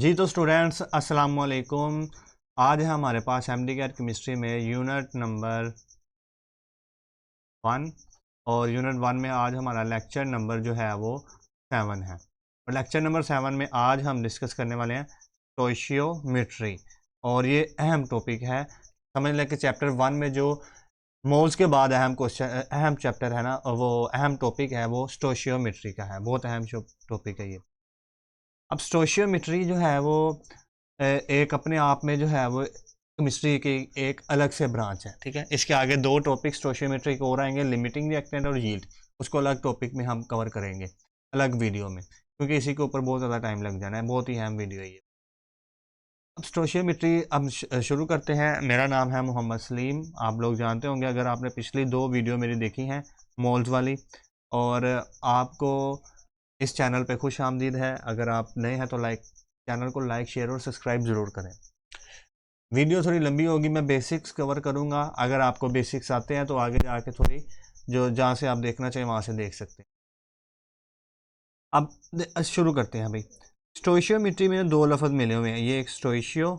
जी तो स्टूडेंट्स अस्सलाम वालेकुम। आज है हमारे पास एमडी कैट केमिस्ट्री में यूनिट नंबर 1 और यूनिट 1 में आज हमारा लेक्चर नंबर जो है वो 7 है। और लेक्चर नंबर 7 में आज हम डिस्कस करने वाले हैं स्टोइशियोमेट्री और ये अहम टॉपिक है। समझ लें कि चैप्टर 1 में जो मोल्स के बाद अहम चैप्टर है ना, वो अहम टॉपिक है वो स्टोइशियोमेट्री का है। बहुत अहम टॉपिक है ये। अब स्टोइशियोमेट्री जो है वो एक अपने आप में जो है वो केमिस्ट्री की एक अलग से ब्रांच है। ठीक है, इसके आगे दो टॉपिक स्टोइशियोमेट्री के और आएंगे, लिमिटिंग रिएक्टेंट और यील्ड। उसको अलग टॉपिक में हम कवर करेंगे अलग वीडियो में, क्योंकि इसी के ऊपर बहुत ज़्यादा टाइम लग जाना है। बहुत ही अहम वीडियो है ये। अब स्टोइशियोमेट्री अब शुरू करते हैं। मेरा नाम है मोहम्मद सलीम। आप लोग जानते होंगे अगर आपने पिछली दो वीडियो मेरी देखी हैं मोल्स वाली, और आपको इस चैनल पे खुश आमदीद है। अगर आप नए हैं तो चैनल को लाइक शेयर और सब्सक्राइब ज़रूर करें। वीडियो थोड़ी लंबी होगी, मैं बेसिक्स कवर करूँगा। अगर आपको बेसिक्स आते हैं तो आगे जाके थोड़ी जो जहाँ से आप देखना चाहिए वहाँ से देख सकते हैं। अब शुरू करते हैं भाई। स्टोइशियोमेट्री में दो लफ्ज़ मिले हुए हैं, ये एक स्टोइशियो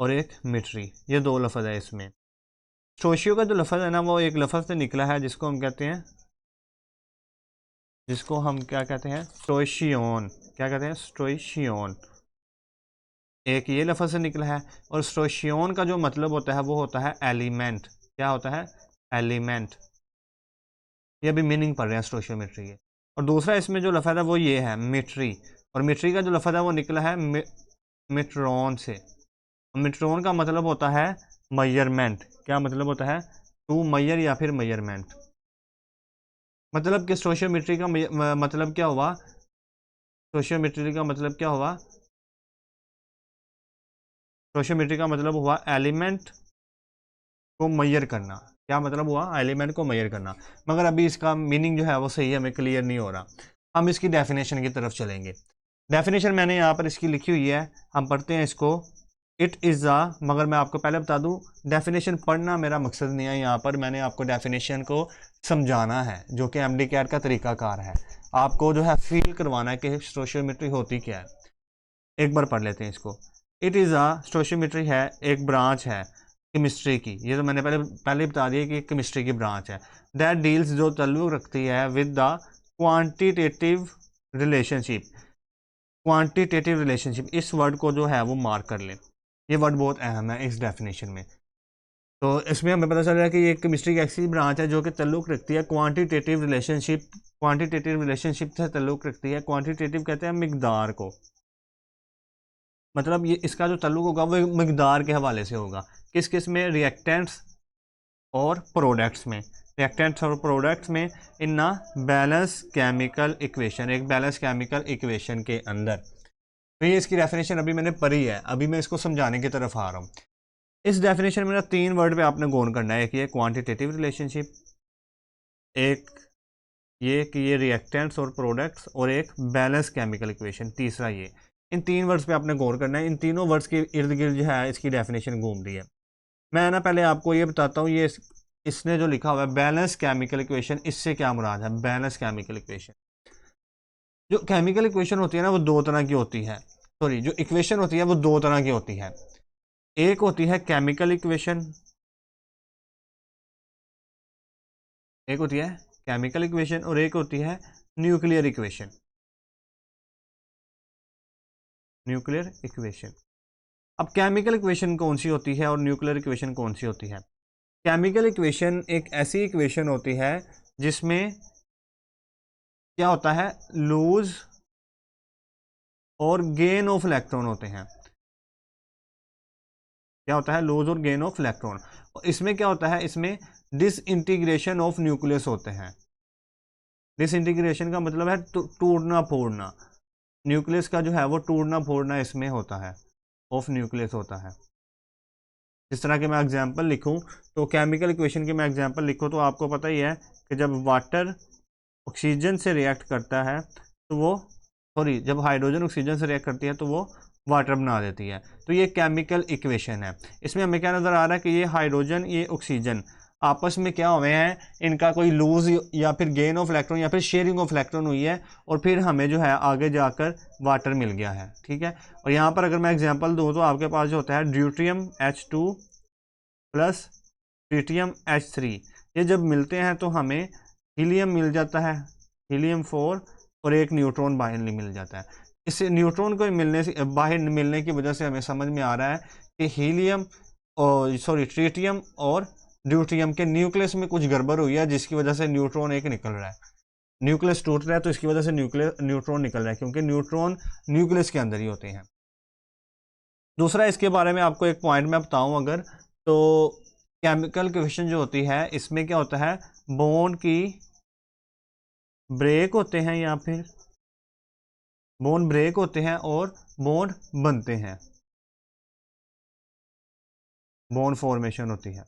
और एक मिट्री, ये दो लफ्ज़ है इसमें। स्टोइशियो का जो लफ्ज़ है ना वो एक लफ्ज़ से निकला है जिसको हम कहते हैं, क्या कहते हैं, स्टोइशियोन। क्या कहते हैं? स्टोइशियोन। एक ये लफ्ज़ से निकला है। और स्टोइशियोन का जो मतलब होता है वो होता है एलिमेंट। क्या होता है? एलिमेंट। ये अभी मीनिंग पढ़ रहे हैं स्टोइशियोमेट्री के। और दूसरा इसमें जो लफ्ज़ है वो ये है मिट्री। और मिट्री का जो लफ्ज़ है वो निकला है मिट्रॉन से। मिट्रॉन का मतलब होता है मेजरमेंट। क्या मतलब होता है? टू मेजर या फिर मेजरमेंट। मतलब कि स्टोइशियोमेट्री का मतलब क्या हुआ? स्टोइशियोमेट्री का मतलब क्या हुआ? स्टोइशियोमेट्री का मतलब हुआ एलिमेंट को मेजर करना। क्या मतलब हुआ? एलिमेंट को मेजर करना। मगर अभी इसका मीनिंग जो है वो सही हमें क्लियर नहीं हो रहा। हम इसकी डेफिनेशन की तरफ चलेंगे। डेफिनेशन मैंने यहाँ पर इसकी लिखी हुई है, हम पढ़ते हैं इसको। इट इज़ अ, मगर मैं आपको पहले बता दूँ, डेफिनेशन पढ़ना मेरा मकसद नहीं है। यहाँ पर मैंने आपको डेफिनेशन को समझाना है, जो कि एमडी कैट का तरीकाकार है। आपको जो है फील करवाना है कि स्टोइशियोमेट्री होती क्या है। एक बार पढ़ लेते हैं इसको। इट इज़ अ, स्टोइशियोमेट्री है एक ब्रांच है केमिस्ट्री की। ये तो मैंने पहले बता दिया कि केमिस्ट्री की ब्रांच है। दैट डील्स, जो ताल्लुक़ रखती है with the quantitative relationship. Quantitative relationship, इस वर्ड को जो है वो मार्क कर लें। ये वर्ड बहुत अहम है इस डेफिनेशन में। तो इसमें हमें पता चल रहा है कि ये केमिस्ट्री की ऐसी ब्रांच है जो कि ताल्लुक़ रखती है क्वांटिटेटिव रिलेशनशिप। क्वांटिटेटिव रिलेशनशिप से ताल्लुक़ रखती है। क्वांटिटेटिव कहते हैं मिकदार को। मतलब ये इसका जो ताल्लुक होगा वो मिकदार के हवाले से होगा। किस किस में? रिएक्टेंट्स और प्रोडक्ट्स में। रिएक्टेंट्स और प्रोडक्ट्स में इन ना बैलेंस केमिकल इक्वेशन, एक बैलेंस केमिकल इक्वेशन के अंदर। तो ये इसकी डेफिनेशन अभी मैंने पढ़ी है, अभी मैं इसको समझाने की तरफ आ रहा हूँ। इस डेफिनेशन में ना तीन वर्ड पे आपने गौर करना है। एक ये क्वांटिटेटिव रिलेशनशिप, एक ये कि ये रिएक्टेंट्स और प्रोडक्ट्स, और एक बैलेंस केमिकल इक्वेशन, तीसरा ये। इन तीन वर्ड्स पे आपने गौर करना है। इन तीनों वर्ड्स के इर्द गिर्द जो है इसकी डेफिनेशन घूम रही है। मैं ना पहले आपको ये बताता हूँ, ये इसने जो लिखा हुआ है बैलेंस केमिकल इक्वेशन, इससे क्या मुराद है? बैलेंस केमिकल इक्वेशन, जो केमिकल इक्वेशन होती है ना वो दो तरह की होती है। सॉरी, जो इक्वेशन होती है वो दो तरह की होती है। एक होती है केमिकल इक्वेशन, एक होती है केमिकल इक्वेशन, और एक होती है न्यूक्लियर इक्वेशन। Nuclear equation. अब केमिकल इक्वेशन कौन सी होती है और न्यूक्लियर इक्वेशन कौन सी होती है? केमिकल इक्वेशन एक ऐसी इक्वेशन होती है जिसमें क्या होता है? लूज और गेन ऑफ इलेक्ट्रॉन होते हैं। क्या होता है? लूज और गेन ऑफ इलेक्ट्रॉन। और इसमें क्या होता है? इसमें डिसइंटीग्रेशन ऑफ न्यूक्लियस होते हैं। डिसइंटीग्रेशन का मतलब है टूटना फोड़ना। न्यूक्लियस का जो है वो टूटना फोड़ना इसमें होता है, ऑफ न्यूक्लियस होता है। जिस तरह के मैं एग्जांपल लिखूं, तो केमिकल इक्वेशन की मैं एग्जांपल लिखूं तो आपको पता ही है कि जब वाटर ऑक्सीजन से रिएक्ट करता है तो वो, सॉरी, जब हाइड्रोजन ऑक्सीजन से रिएक्ट करती है तो वो वाटर बना देती है। तो ये केमिकल इक्वेशन है। इसमें हमें क्या नज़र आ रहा है कि ये हाइड्रोजन, ये ऑक्सीजन, आपस में क्या हुए हैं, इनका कोई लूज या फिर गेन ऑफ इलेक्ट्रॉन या फिर शेयरिंग ऑफ इलेक्ट्रॉन हुई है, और फिर हमें जो है आगे जाकर वाटर मिल गया है। ठीक है, और यहाँ पर अगर मैं एग्जांपल दूँ तो आपके पास जो होता है deuterium H2 plus tritium H3, ये जब मिलते हैं तो हमें हीलियम मिल जाता है, हीलियम 4, और एक न्यूट्रॉन बाहर मिल जाता है। इस न्यूट्रॉन को मिलने से बाहर मिलने की वजह से हमें समझ में आ रहा है कि हीलियम और ट्रिटियम और ड्यूट्रियम के न्यूक्लियस में कुछ गड़बड़ हुई है, जिसकी वजह से न्यूट्रॉन एक निकल रहा है, न्यूक्लियस टूट रहा है, तो इसकी वजह से न्यूट्रॉन निकल रहा है, क्योंकि न्यूट्रॉन न्यूक्लियस के अंदर ही होते हैं। दूसरा इसके बारे में आपको एक पॉइंट मैं बताऊं अगर, तो केमिकल क्वेश्चन जो होती है इसमें क्या होता है, बॉन्ड की ब्रेक होते हैं या फिर बॉन्ड ब्रेक होते हैं और बॉन्ड बनते हैं, बॉन्ड फॉर्मेशन होती है।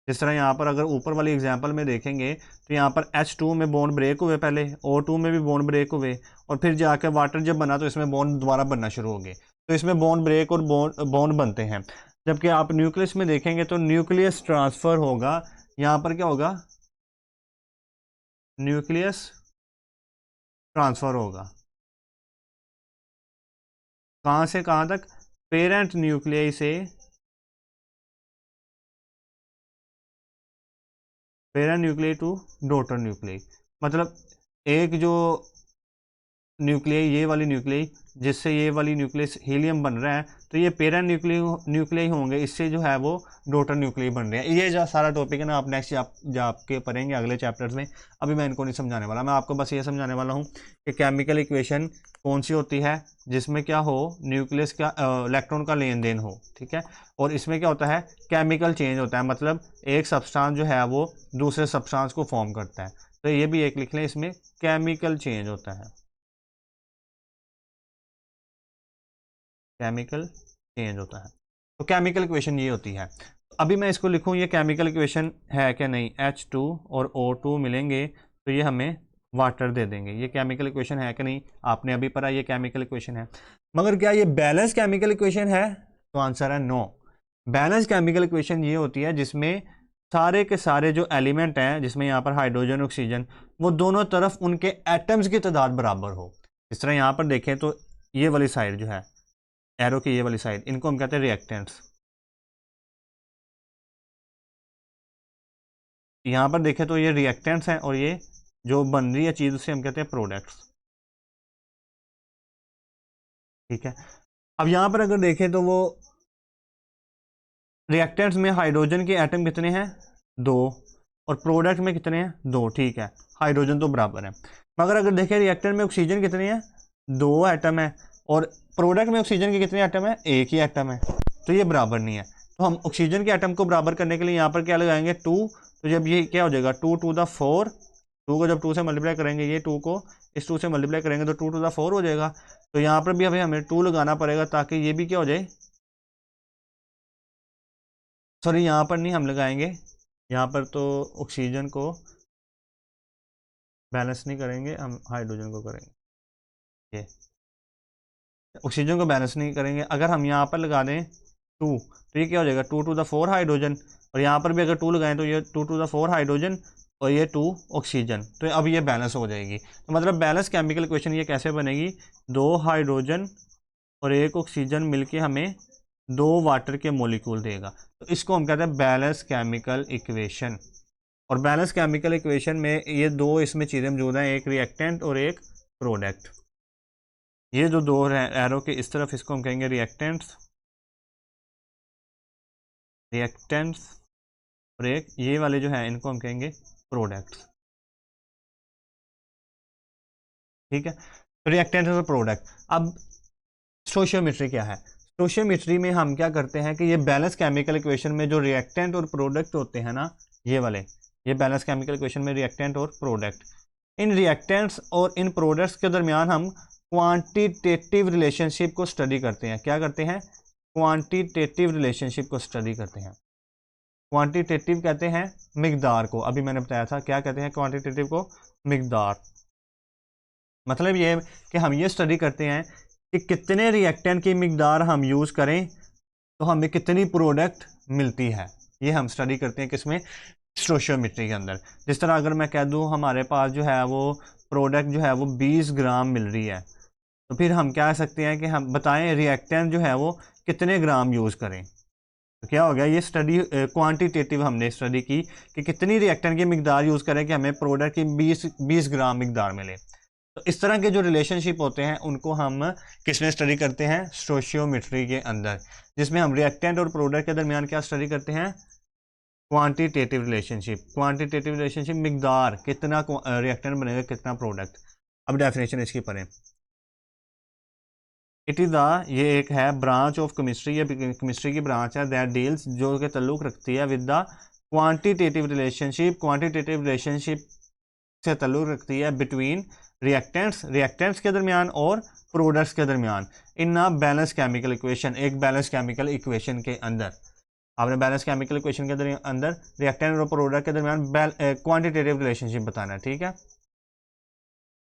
जिस तरह यहाँ पर अगर ऊपर वाली एग्जांपल में देखेंगे तो यहाँ पर H2 में बॉन्ड ब्रेक हुए, पहले O2 में भी बॉन्ड ब्रेक हुए, और फिर जाकर वाटर जब बना तो इसमें बॉन्ड दोबारा बनना शुरू हो गए, तो इसमें बॉन्ड ब्रेक और बॉन्ड बनते हैं। जबकि आप न्यूक्लियस में देखेंगे तो न्यूक्लियस ट्रांसफर होगा, यहाँ पर क्या होगा, न्यूक्लियस ट्रांसफर होगा, कहाँ से कहाँ तक, पेरेंट न्यूक्लियस से पेरेंट न्यूक्लियई टू डॉटर न्यूक्लियई, मतलब एक जो न्यूक्लियई, ये वाली न्यूक्लियई जिससे ये वाली न्यूक्लियस हीलियम बन रहा है, तो ये पेरेंट न्यूक्लियई होंगे, इससे जो है वो डॉटर न्यूक्लियई बन रहे हैं। ये जो सारा टॉपिक है ना, आप नेक्स्ट आपके पढ़ेंगे अगले चैप्टर्स में, अभी मैं इनको नहीं समझाने वाला। मैं आपको बस ये समझाने वाला हूँ कि केमिकल इक्वेशन कौन सी होती है जिसमें क्या हो, न्यूक्लियस का इलेक्ट्रॉन का लेन देन हो। ठीक है, और इसमें क्या होता है, केमिकल चेंज होता है, मतलब एक सब्सटेंस जो है वो दूसरे सब्सटेंस को फॉर्म करता है, तो ये भी एक लिख लें, इसमें केमिकल चेंज होता है, केमिकल चेंज होता है। तो केमिकल इक्वेशन ये होती है। तो अभी मैं इसको लिखूं, ये केमिकल इक्वेशन है कि नहीं, H2 और O2 मिलेंगे तो ये हमें वाटर दे देंगे, ये केमिकल इक्वेशन है कि नहीं, आपने अभी पढ़ा ये केमिकल इक्वेशन है। मगर क्या ये बैलेंस केमिकल इक्वेशन है, तो आंसर है नो। बैलेंस केमिकल इक्वेशन ये होती है जिसमें सारे के सारे जो एलिमेंट हैं, जिसमें यहाँ पर हाइड्रोजन ऑक्सीजन, वो दोनों तरफ उनके एटम्स की तादाद बराबर हो। इस तरह यहाँ पर देखें तो ये वाली साइड जो है, एरो की ये वाली साइड, इनको हम कहते हैं रिएक्टेंट्स। यहाँ पर देखें तो ये रिएक्टेंट्स हैं, और ये जो बन रही है चीज़ उसे हम कहते हैं प्रोडक्ट्स। ठीक है, अब यहाँ पर अगर देखें तो वो रिएक्टेंट्स में हाइड्रोजन के एटम कितने हैं, 2, और प्रोडक्ट में कितने हैं, 2। ठीक है, हाइड्रोजन तो बराबर है। मगर अगर देखें रिएक्टेंट में ऑक्सीजन कितने हैं, 2 एटम है, और प्रोडक्ट में ऑक्सीजन के कितने एटम है, 1 ही एटम है, तो ये बराबर नहीं है। तो हम ऑक्सीजन के एटम को बराबर करने के लिए यहाँ पर क्या लगाएंगे, 2। तो जब ये क्या हो जाएगा, 2 to the 4, 2 को जब 2 से मल्टीप्लाई करेंगे, ये 2 को इस 2 से मल्टीप्लाई करेंगे तो 2 to the 4 हो जाएगा। तो यहाँ पर भी अभी हमें 2 लगाना पड़ेगा ताकि ये भी क्या हो जाए, सॉरी यहाँ पर नहीं हम लगाएंगे, यहाँ पर तो ऑक्सीजन को बैलेंस नहीं करेंगे, हम हाइड्रोजन को करेंगे। ये ऑक्सीजन को बैलेंस नहीं करेंगे, अगर हम यहाँ पर लगा दें 2 तो ये क्या हो जाएगा, 2 to the 4 हाइड्रोजन, और यहाँ पर भी अगर 2 लगाएं तो ये 2 to the 4 हाइड्रोजन और ये 2 ऑक्सीजन, तो अब ये बैलेंस हो जाएगी। तो मतलब बैलेंस केमिकल इक्वेशन ये कैसे बनेगी, 2 हाइड्रोजन और 1 ऑक्सीजन मिलके हमें 2 वाटर के मॉलिक्यूल देगा, तो इसको हम कहते हैं बैलेंस केमिकल इक्वेशन। और बैलेंस केमिकल इक्वेशन में ये 2 इसमें चीज़ें मौजूद हैं, एक रिएक्टेंट और एक प्रोडक्ट। ये जो 2 एरो के इस तरफ, इसको हम कहेंगे रिएक्टेंट्स, और एक ये वाले जो है इनको हम कहेंगे प्रोडक्ट्स। ठीक है, तो रिएक्टेंट और प्रोडक्ट। अब स्टोइचियोमेट्री क्या है, स्टोइचियोमेट्री में हम क्या करते हैं कि ये बैलेंस केमिकल इक्वेशन में जो रिएक्टेंट और प्रोडक्ट होते हैं ना, ये वाले, ये बैलेंस केमिकल इक्वेशन में रिएक्टेंट और प्रोडक्ट, इन रिएक्टेंट्स और इन प्रोडक्ट्स के दरमियान हम क्वांटिटेटिव रिलेशनशिप को स्टडी करते हैं। क्या करते हैं, क्वांटिटेटिव रिलेशनशिप को स्टडी करते हैं। क्वांटिटेटिव कहते हैं मिकदार को, अभी मैंने बताया था क्या कहते हैं क्वांटिटेटिव को, मिकदार। मतलब ये कि हम ये स्टडी करते हैं कि कितने रिएक्टेंट की मिकदार हम यूज़ करें तो हमें कितनी प्रोडक्ट मिलती है, ये हम स्टडी करते हैं किसमें, स्टोशियोमेट्री के अंदर। जिस तरह अगर मैं कह दूं हमारे पास जो है वो प्रोडक्ट जो है वो 20 ग्राम मिल रही है, तो फिर हम क्या कह सकते हैं कि हम बताएं रिएक्टेंट जो है वो कितने ग्राम यूज़ करें। तो क्या हो गया, ये स्टडी क्वांटिटेटिव हमने स्टडी की कि कितनी रिएक्टेंट की मिकदार यूज़ करें कि हमें प्रोडक्ट की 20 ग्राम मिकदार मिले। तो इस तरह के जो रिलेशनशिप होते हैं उनको हम किस में स्टडी करते हैं, स्टोशियोमेट्री के अंदर, जिसमें हम रिएक्टेंट और प्रोडक्ट के दरमियान क्या स्टडी करते हैं, क्वांटिटेटिव रिलेशनशिप। क्वांटिटेटिव रिलेशनशिप मिकदार, कितना रिएक्टेंट बनेगा कितना प्रोडक्ट। अब डेफिनेशन इसकी पढ़ें। इट इज़ द, ये एक है ब्रांच ऑफ केमिस्ट्री, ये केमिस्ट्री की ब्रांच है, दैट डील्स, जो के ताल्लुक रखती है with the quantitative relationship, quantitative relationship से ताल्लुक रखती है बिटवीन रिएक्टेंट्स के दरमियान और प्रोडक्ट्स के दरमियान, इन अ बैलेंस केमिकल इक्वेशन, एक बैलेंस केमिकल इक्वेशन के अंदर। आपने बैलेंस केमिकल इक्वेशन के अंदर रिएक्टेंट और प्रोडक्ट के दरमियान क्वांटिटेटिव रिलेशनशिप बताना है, ठीक है।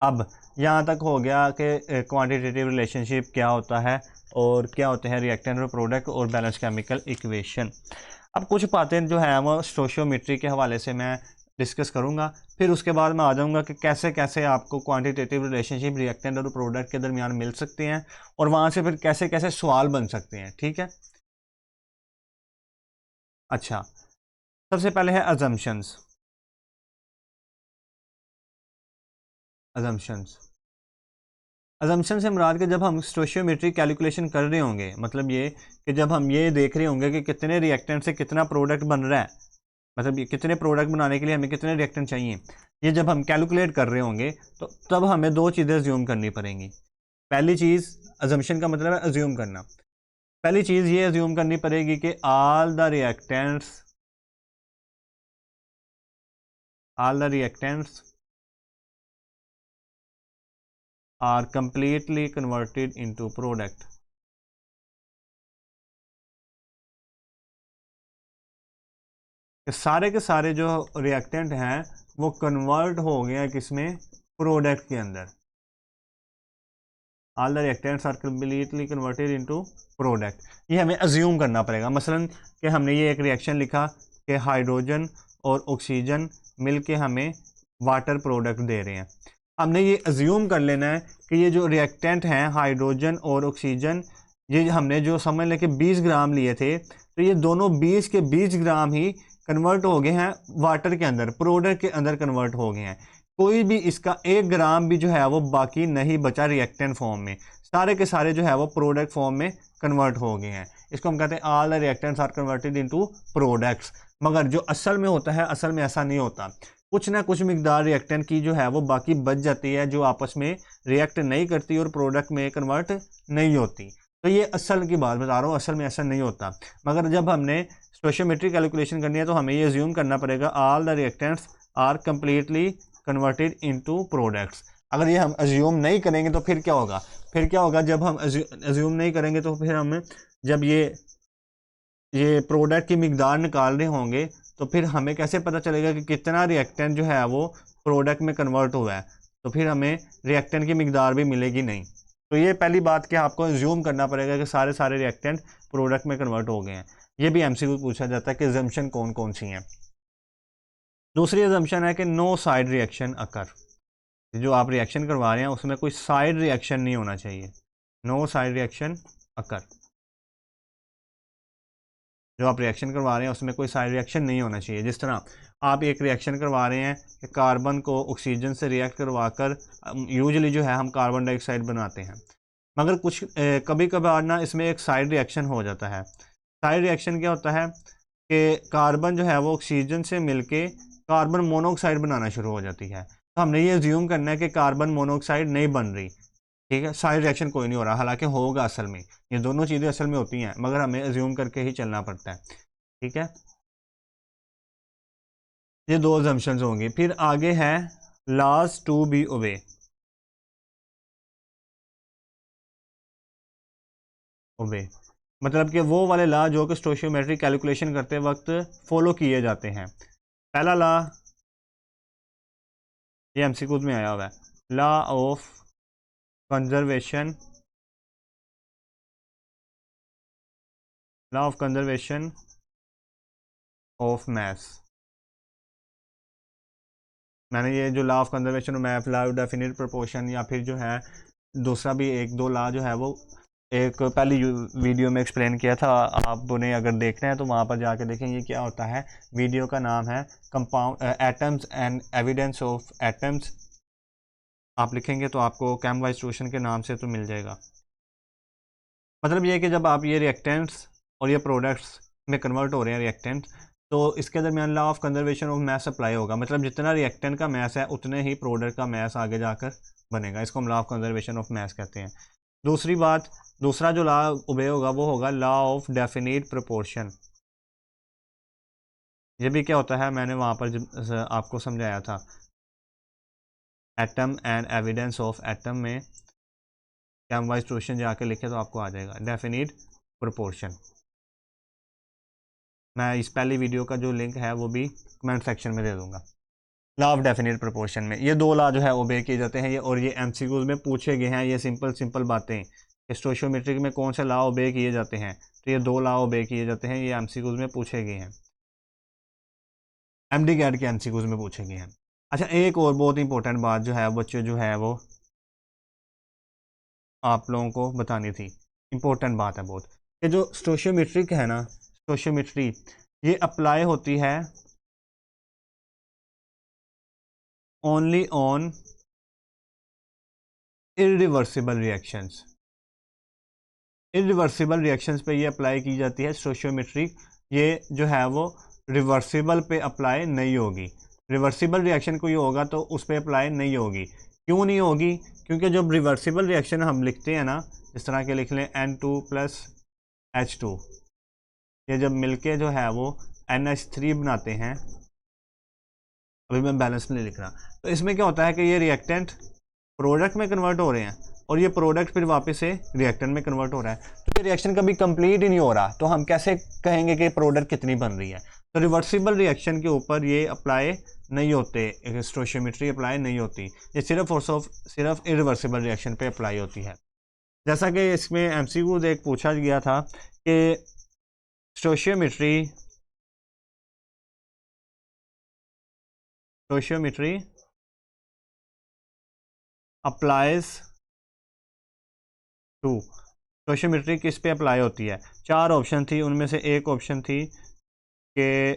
अब यहाँ तक हो गया कि क्वांटिटेटिव रिलेशनशिप क्या होता है और क्या होते हैं रिएक्टेंट और प्रोडक्ट और बैलेंस केमिकल इक्वेशन। अब कुछ बातें जो है वो स्टोशियोमेट्री के हवाले से मैं डिस्कस करूँगा, फिर उसके बाद मैं आ जाऊँगा कि कैसे कैसे आपको क्वांटिटेटिव रिलेशनशिप रिएक्टेंट और प्रोडक्ट के दरमियान मिल सकते हैं और वहाँ से फिर कैसे कैसे सवाल बन सकते हैं, ठीक है। अच्छा, सबसे पहले है अजम्पशंस। अजम्पशंस अजम्पशन से मुराद के जब हम स्टोशियोमेट्री कैलकुलेशन कर रहे होंगे, मतलब ये कि जब हम ये देख रहे होंगे कि कितने रिएक्टेंट से कितना प्रोडक्ट बन रहा है, मतलब ये कितने प्रोडक्ट बनाने के लिए हमें कितने रिएक्टेंट चाहिए, ये जब हम कैलकुलेट कर रहे होंगे तो तब हमें दो चीज़ें अज्यूम करनी पड़ेंगी। पहली चीज़, अजम्पशन का मतलब है अज्यूम करना। पहली चीज़ ये अज्यूम करनी पड़ेगी कि all the reactants are completely converted into product। सारे के सारे जो रिएक्टेंट हैं वो कन्वर्ट हो गए हैं किसमें, प्रोडक्ट के अंदर। All the reactants are completely converted into product, ये हमें अज्यूम करना पड़ेगा। मसलन कि हमने ये एक रिएक्शन लिखा कि हाइड्रोजन और ऑक्सीजन मिलके हमें वाटर प्रोडक्ट दे रहे हैं। हमने ये अज्यूम कर लेना है कि ये जो रिएक्टेंट हैं हाइड्रोजन और ऑक्सीजन, ये हमने जो समझ लें कि 20 ग्राम लिए थे, तो ये दोनों 20 के 20 ग्राम ही कन्वर्ट हो गए हैं वाटर के अंदर, प्रोडक्ट के अंदर कन्वर्ट हो गए हैं। कोई भी इसका 1 ग्राम भी जो है वो बाकी नहीं बचा रिएक्टेंट फॉर्म में, सारे के सारे जो है वो प्रोडक्ट फॉर्म में कन्वर्ट हो गए हैं। इसको हम कहते हैं all the reactants are converted into products. मगर जो असल में होता है, असल में ऐसा नहीं होता। कुछ ना कुछ मिकदार रिएक्टेंट की जो है वो बाकी बच जाती है, जो आपस में रिएक्ट नहीं करती और प्रोडक्ट में कन्वर्ट नहीं होती। तो ये असल की बात बता रहा हूँ, असल में ऐसा नहीं होता। मगर जब हमने स्टोशियोमेट्री कैलकुलेशन करनी है तो हमें ये अज्यूम करना पड़ेगा all the reactants are completely converted into products. अगर ये हम अज्यूम नहीं करेंगे तो फिर क्या होगा, जब हम अज्यूम नहीं करेंगे तो फिर हम जब ये प्रोडक्ट की मिकदार निकाल रहे होंगे तो फिर हमें कैसे पता चलेगा कि कितना रिएक्टेंट जो है वो प्रोडक्ट में कन्वर्ट हुआ है, तो फिर हमें रिएक्टेंट की मिकदार भी मिलेगी नहीं। तो ये पहली बात कि आपको अज्यूम करना पड़ेगा कि सारे सारे रिएक्टेंट प्रोडक्ट में कन्वर्ट हो गए हैं। ये भी एमसीक्यू पूछा जाता है कि अजम्पशन कौन कौन सी हैं। दूसरी अजम्पशन है कि नो साइड रिएक्शन अकर, जो आप रिएक्शन करवा रहे हैं उसमें कोई साइड रिएक्शन नहीं होना चाहिए। नो साइड रिएक्शन अकर, जो आप रिएक्शन करवा रहे हैं उसमें कोई साइड रिएक्शन नहीं होना चाहिए। जिस तरह आप एक रिएक्शन करवा रहे हैं कि कार्बन को ऑक्सीजन से रिएक्ट करवाकर यूजुअली जो है हम कार्बन डाइऑक्साइड बनाते हैं, मगर कुछ कभी कभार ना इसमें एक साइड रिएक्शन हो जाता है। साइड रिएक्शन क्या होता है कि कार्बन जो है वो ऑक्सीजन से मिलके कार्बन मोनोऑक्साइड बनाना शुरू हो जाती है। तो हमने ये अज्यूम करना है कि कार्बन मोनोऑक्साइड नहीं बन रही, ठीक है, साइड रिएक्शन कोई नहीं हो रहा, हालांकि होगा असल में, ये दोनों चीज़ें असल में होती हैं मगर हमें अज्यूम करके ही चलना पड़ता है, ठीक है। ये दो अजम्पशंस होंगी। फिर आगे है लॉज टू बी ओबे। ओबे मतलब कि वो वाले लॉ जो कि स्टोशियोमेट्री कैलकुलेशन करते वक्त फॉलो किए जाते हैं। पहला लॉ ये एमसीक्यूज में आया हुआ है, law of conservation, law of conservation of mass. मैंने ये जो law of conservation of math, law of definite proportion, या फिर जो है दूसरा भी एक दो लॉ जो है वो एक पहली वीडियो में एक्सप्लेन किया था। आप उन्हें अगर देखना है तो वहाँ पर जाके देखें ये क्या होता है। वीडियो का नाम है compound atoms and evidence of atoms. आप लिखेंगे तो आपको कैम वाइज ट्यूशन के नाम से तो मिल जाएगा। मतलब ये है कि जब आप ये रिएक्टेंट्स और ये प्रोडक्ट्स में कन्वर्ट हो रहे हैं रिएक्टेंट्स, तो इसके दरमियान law of conservation of math apply होगा। मतलब जितना रिएक्टेंट का मैथ है उतने ही प्रोडक्ट का मैथ आगे जाकर बनेगा। इसको हम law of conservation of math कहते हैं। दूसरी बात, दूसरा जो लॉ ओबे होगा वो होगा लॉ ऑफ डेफिनिट प्रोपोर्शन। ये भी क्या होता है, मैंने वहाँ पर आपको समझाया था। Atom and evidence of atom में कैम वाइज ट्यूशन जाके लिखे तो आपको आ जाएगा डेफिनिट प्रोपोर्शन। मैं इस पहली वीडियो का जो लिंक है वो भी कमेंट सेक्शन में दे दूंगा। लॉ ऑफ डेफिनिट प्रोपोर्शन में ये दो लॉ जो है ओबे किए जाते हैं, ये और ये एमसीक्यूज में पूछे गए हैं। ये सिंपल बातें स्टोशियोमेट्रिक में कौन से लॉ ओबे किए जाते हैं, तो ये दो लॉ ओबे किए जाते हैं। ये एमसीक्यूज में पूछे गए हैं, एमडी कैट के एमसीक्यूज में पूछे गए हैं। अच्छा, एक और बहुत इंपॉर्टेंट बात जो है बच्चों जो है वो आप लोगों को बतानी थी, इंपॉर्टेंट बात है बहुत, कि जो स्टोशियोमेट्रिक है ना, स्टोशियोमेट्री ये अप्लाई होती है only on irreversible reactions. Irreversible reactions पे ये अप्लाई की जाती है स्टोशियोमेट्री। ये जो है वो रिवर्सिबल पे अप्लाई नहीं होगी। रिवर्सिबल रिएक्शन कोई होगा तो उस पर अप्लाई नहीं होगी। क्यों नहीं होगी? क्योंकि जब रिवर्सिबल रिएक्शन हम लिखते हैं ना, इस तरह के लिख लें N2 + H2, ये जब मिलके जो है वो NH3 बनाते हैं। अभी मैं बैलेंस नहीं लिख रहा। तो इसमें क्या होता है कि ये रिएक्टेंट प्रोडक्ट में कन्वर्ट हो रहे हैं और ये प्रोडक्ट फिर वापस से रिएक्टेंट में कन्वर्ट हो रहा है। तो ये रिएक्शन कभी कंप्लीट ही नहीं हो रहा, तो हम कैसे कहेंगे कि प्रोडक्ट कितनी बन रही है? तो रिवर्सिबल रिएक्शन के ऊपर ये अप्लाई नहीं होते, स्टोशियोमेट्री अप्लाई नहीं होती। ये सिर्फ और सिर्फ इरिवर्सिबल रिएक्शन पे अप्लाई होती है। जैसा कि इसमें एमसीक्यू एक पूछा गया था कि स्टोशियोमेट्री अप्लाइज टू, स्टोशियोमेट्री किस पे अप्लाई होती है? चार ऑप्शन थी, उनमें से एक ऑप्शन थी कि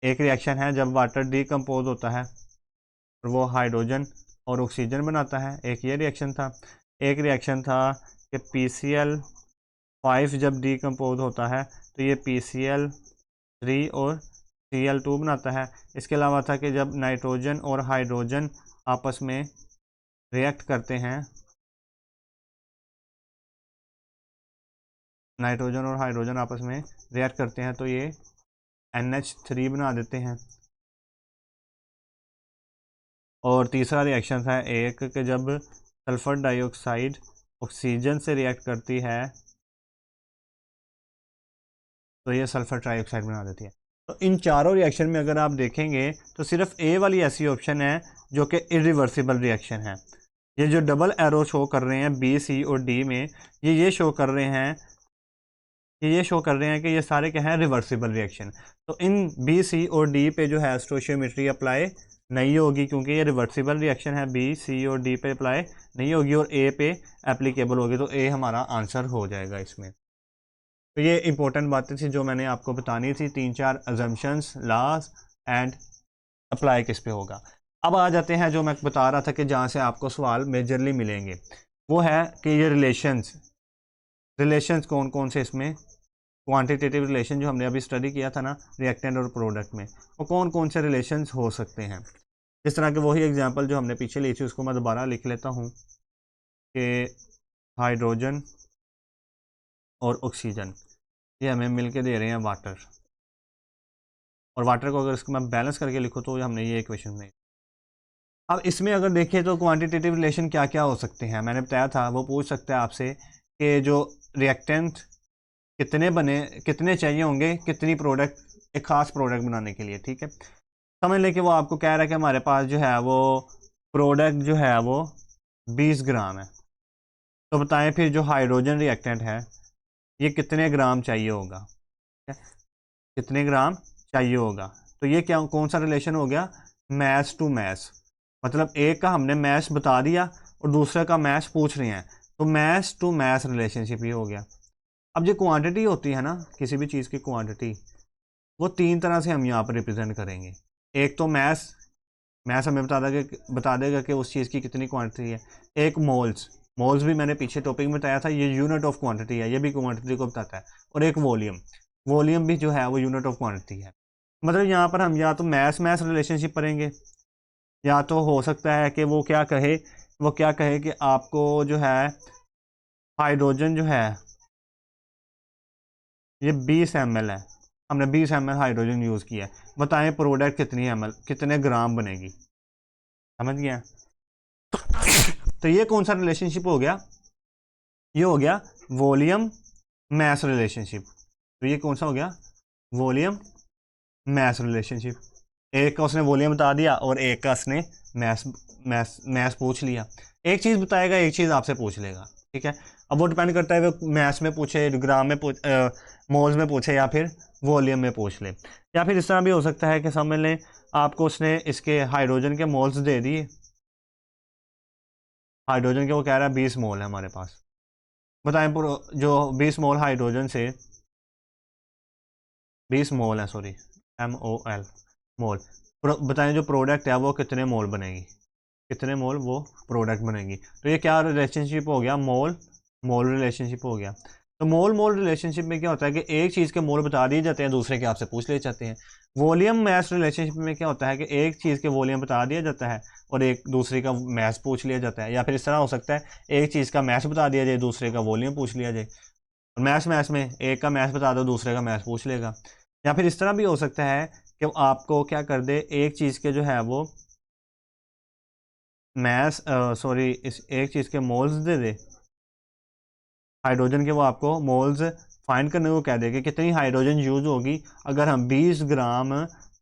एक रिएक्शन है जब वाटर डीकम्पोज होता है और वो हाइड्रोजन और ऑक्सीजन बनाता है, एक ये रिएक्शन था। एक रिएक्शन था कि PCl5 जब डीकम्पोज होता है तो ये PCl3 और Cl2 बनाता है। इसके अलावा था कि जब नाइट्रोजन और हाइड्रोजन आपस में रिएक्ट करते हैं, नाइट्रोजन और हाइड्रोजन आपस में रिएक्ट करते हैं तो ये NH3 बना देते हैं। और तीसरा रिएक्शन था एक कि जब सल्फर डाइऑक्साइड ऑक्सीजन से रिएक्ट करती है तो ये सल्फर ट्राइऑक्साइड बना देती है। तो इन चारों रिएक्शन में अगर आप देखेंगे तो सिर्फ ए वाली ऐसी ऑप्शन है जो कि इरिवर्सिबल रिएक्शन है। ये जो डबल एरो शो कर रहे हैं बी, सी और डी में, ये शो कर रहे हैं, ये शो कर रहे हैं कि ये सारे क्या हैं, रिवर्सिबल रिएक्शन। तो इन बी, सी और डी पे जो है स्टोशियोमेट्री अप्लाई नहीं होगी, क्योंकि ये रिवर्सिबल रिएक्शन है। बी, सी और डी पे अप्लाई नहीं होगी और ए पे एप्लीकेबल होगी, तो ए हमारा आंसर हो जाएगा इसमें। तो ये इंपॉर्टेंट बातें थी जो मैंने आपको बतानी थी, 3-4 अजम्पशंस, लॉज एंड अप्लाई किस पे होगा। अब आ जाते हैं जो मैं बता रहा था कि जहाँ से आपको सवाल मेजरली मिलेंगे, वो है कि ये रिलेशंस कौन कौन से इसमें, क्वांटिटेटिव रिलेशन जो हमने अभी स्टडी किया था ना रिएक्टेंट और प्रोडक्ट में, वो कौन कौन से रिलेशंस हो सकते हैं। जिस तरह के वही एग्जांपल जो हमने पीछे ली थी उसको मैं दोबारा लिख लेता हूँ कि हाइड्रोजन और ऑक्सीजन ये हमें मिलके दे रहे हैं वाटर, और वाटर को अगर इसको मैं बैलेंस करके लिखूँ तो हमने ये इक्वेशन में। अब इसमें अगर देखें तो क्वांटिटेटिव रिलेशन क्या क्या हो सकते हैं, मैंने बताया था वो पूछ सकता है आपसे कि जो रिएक्टेंट कितने चाहिए होंगे, कितनी प्रोडक्ट एक ख़ास प्रोडक्ट बनाने के लिए। ठीक है, समझ लें कि वो आपको कह रहा है कि हमारे पास जो है वो प्रोडक्ट जो है वो 20 ग्राम है, तो बताएं फिर जो हाइड्रोजन रिएक्टेंट है ये कितने ग्राम चाहिए होगा, कितने ग्राम चाहिए होगा। तो ये क्या कौन सा रिलेशन हो गया, मैस टू मैस, मतलब एक का हमने मैस बता दिया और दूसरे का मैस पूछ रहे हैं, तो मैस टू मैस रिलेशनशिप ये हो गया। अब जो क्वांटिटी होती है ना किसी भी चीज़ की क्वांटिटी, वो तीन तरह से हम यहाँ पर रिप्रेजेंट करेंगे। एक तो मैस, मैस हमें बता देगा कि उस चीज़ की कितनी क्वांटिटी है। एक मोल्स, मोल्स भी मैंने पीछे टॉपिक में बताया था, ये यूनिट ऑफ क्वांटिटी है, ये भी क्वांटिटी को बताता है। और एक वॉल्यूम, वॉल्यूम भी जो है वो यूनिट ऑफ क्वांटिटी है। मतलब यहाँ पर हम या तो मैस मैस रिलेशनशिप करेंगे, या तो हो सकता है कि वो क्या कहे कि आपको जो है हाइड्रोजन जो है ये 20 ml है, हमने 20 ml हाइड्रोजन यूज़ किया है, बताएं प्रोडक्ट कितनी ml कितने ग्राम बनेगी। समझ गया। तो ये कौन सा रिलेशनशिप हो गया, ये हो गया वॉल्यूम मैस रिलेशनशिप। तो ये कौन सा हो गया, वॉल्यूम मैस रिलेशनशिप। एक का उसने वॉल्यूम बता दिया और एक का उसने मैस मैस मैस पूछ लिया। एक चीज़ बताएगा, एक चीज़ आपसे पूछ लेगा, ठीक है। अब वो डिपेंड करता है वो मैस में पूछे, ग्राम में मोल्स में पूछे, या फिर वॉल्यूम में पूछ ले। या फिर इस तरह भी हो सकता है कि समझ लें आपको उसने इसके हाइड्रोजन के मोल्स दे दिए, हाइड्रोजन के वो कह रहा है 20 मोल है हमारे पास, बताएं जो 20 मोल हाइड्रोजन से 20 मोल है, सॉरी MOL मोल, बताएं जो प्रोडक्ट है वो कितने मोल बनेगी, कितने मोल वो प्रोडक्ट बनेगी। तो ये क्या रिलेशनशिप हो गया, मोल मोल रिलेशनशिप हो गया। तो मोल मोल रिलेशनशिप में क्या होता है कि एक चीज़ के मोल बता दिए जाते हैं, दूसरे के आपसे पूछ ले जाते हैं। वॉल्यूम मैस रिलेशनशिप में क्या होता है कि एक चीज़ के वॉल्यूम बता दिया जाता है और एक दूसरे का मैस पूछ लिया जाता है। या फिर इस तरह हो सकता है एक चीज़ का मैस बता दिया जाए, दूसरे का वॉल्यूम पूछ लिया जाए। और मैस मैस में एक का मैस बता दो, दूसरे का मैस पूछ लेगा। या फिर इस तरह भी हो सकता है कि वो आपको क्या कर दे, एक चीज़ के जो है वो मैस सॉरी इस एक चीज़ के मोल्स दे दे हाइड्रोजन के, वो आपको मोल्स फाइंड करने को कह दे कि कितनी हाइड्रोजन यूज होगी अगर हम 20 ग्राम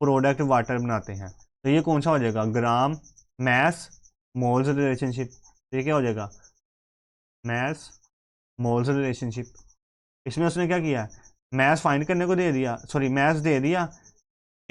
प्रोडक्ट वाटर बनाते हैं। तो ये कौन सा हो जाएगा, ग्राम मैस मोल्स रिलेशनशिप। तो ये क्या हो जाएगा, मैस मोल्स रिलेशनशिप। इसमें उसने क्या किया, मैस फाइंड करने को दे दिया, सॉरी मैस दे दिया,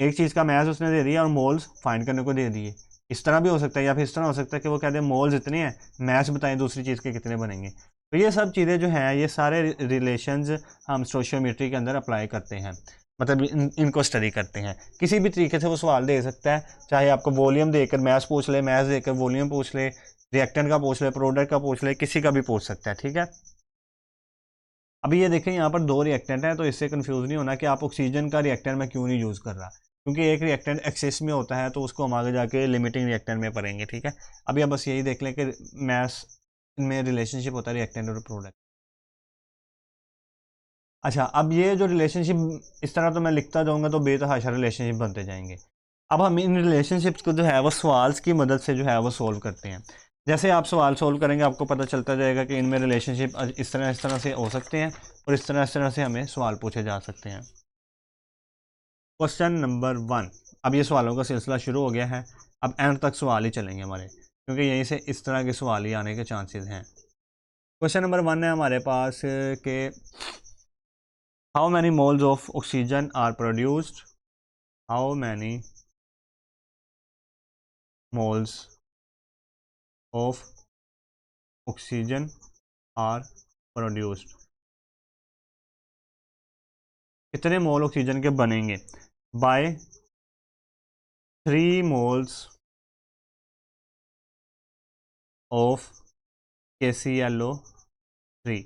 एक चीज़ का मैस उसने दे दिया और मोल्स फाइंड करने को दे दिए। इस तरह भी हो सकता है। या फिर इस तरह हो सकता है कि वो कहते हैं मोल्स इतने हैं, मैस बताएं दूसरी चीज़ के कितने बनेंगे। तो ये सब चीज़ें जो हैं ये सारे रिलेशंस हम स्टोइचियोमेट्री के अंदर अप्लाई करते हैं, मतलब इनको स्टडी करते हैं। किसी भी तरीके से वो सवाल दे सकता है, चाहे आपको वॉल्यूम देकर मैस पूछ ले, मैस देकर वॉल्यूम पूछ ले, रिएक्टेंट का पूछ ले, प्रोडक्ट का पूछ ले, किसी का भी पूछ सकता है, ठीक है। अभी ये देखें यहाँ पर दो रिएक्टेंट हैं, तो इससे कंफ्यूज नहीं होना कि आप ऑक्सीजन का रिएक्टेंट में क्यों नहीं यूज़ कर रहा, क्योंकि एक रिएक्टेंट एक्सेस में होता है तो उसको हम आगे जाके लिमिटिंग रिएक्टेंट में पढ़ेंगे, ठीक है। अभी आप बस यही देख लें कि मैस में रिलेशनशिप होता है रिएक्टेंट और प्रोडक्ट। अच्छा, अब ये जो रिलेशनशिप इस तरह तो मैं लिखता जाऊँगा तो बेतहाशा रिलेशनशिप बनते जाएंगे। अब हम इन रिलेशनशिप्स को जो है वो सवाल्स की मदद से जो है वो सोल्व करते हैं। जैसे आप सवाल सोल्व करेंगे आपको पता चलता जाएगा कि इनमें रिलेशनशिप इस तरह से हो सकते हैं और इस तरह से हमें सवाल पूछे जा सकते हैं। क्वेश्चन नंबर 1, अब ये सवालों का सिलसिला शुरू हो गया है, अब एंड तक सवाल ही चलेंगे हमारे, क्योंकि यहीं से इस तरह के सवाल ही आने के चांसेस हैं। क्वेश्चन नंबर 1 है हमारे पास कि how many moles of oxygen are produced, how many moles of oxygen are produced, कितने मोल ऑक्सीजन के बनेंगे बाय 3 मोल्स ऑफ KClO3।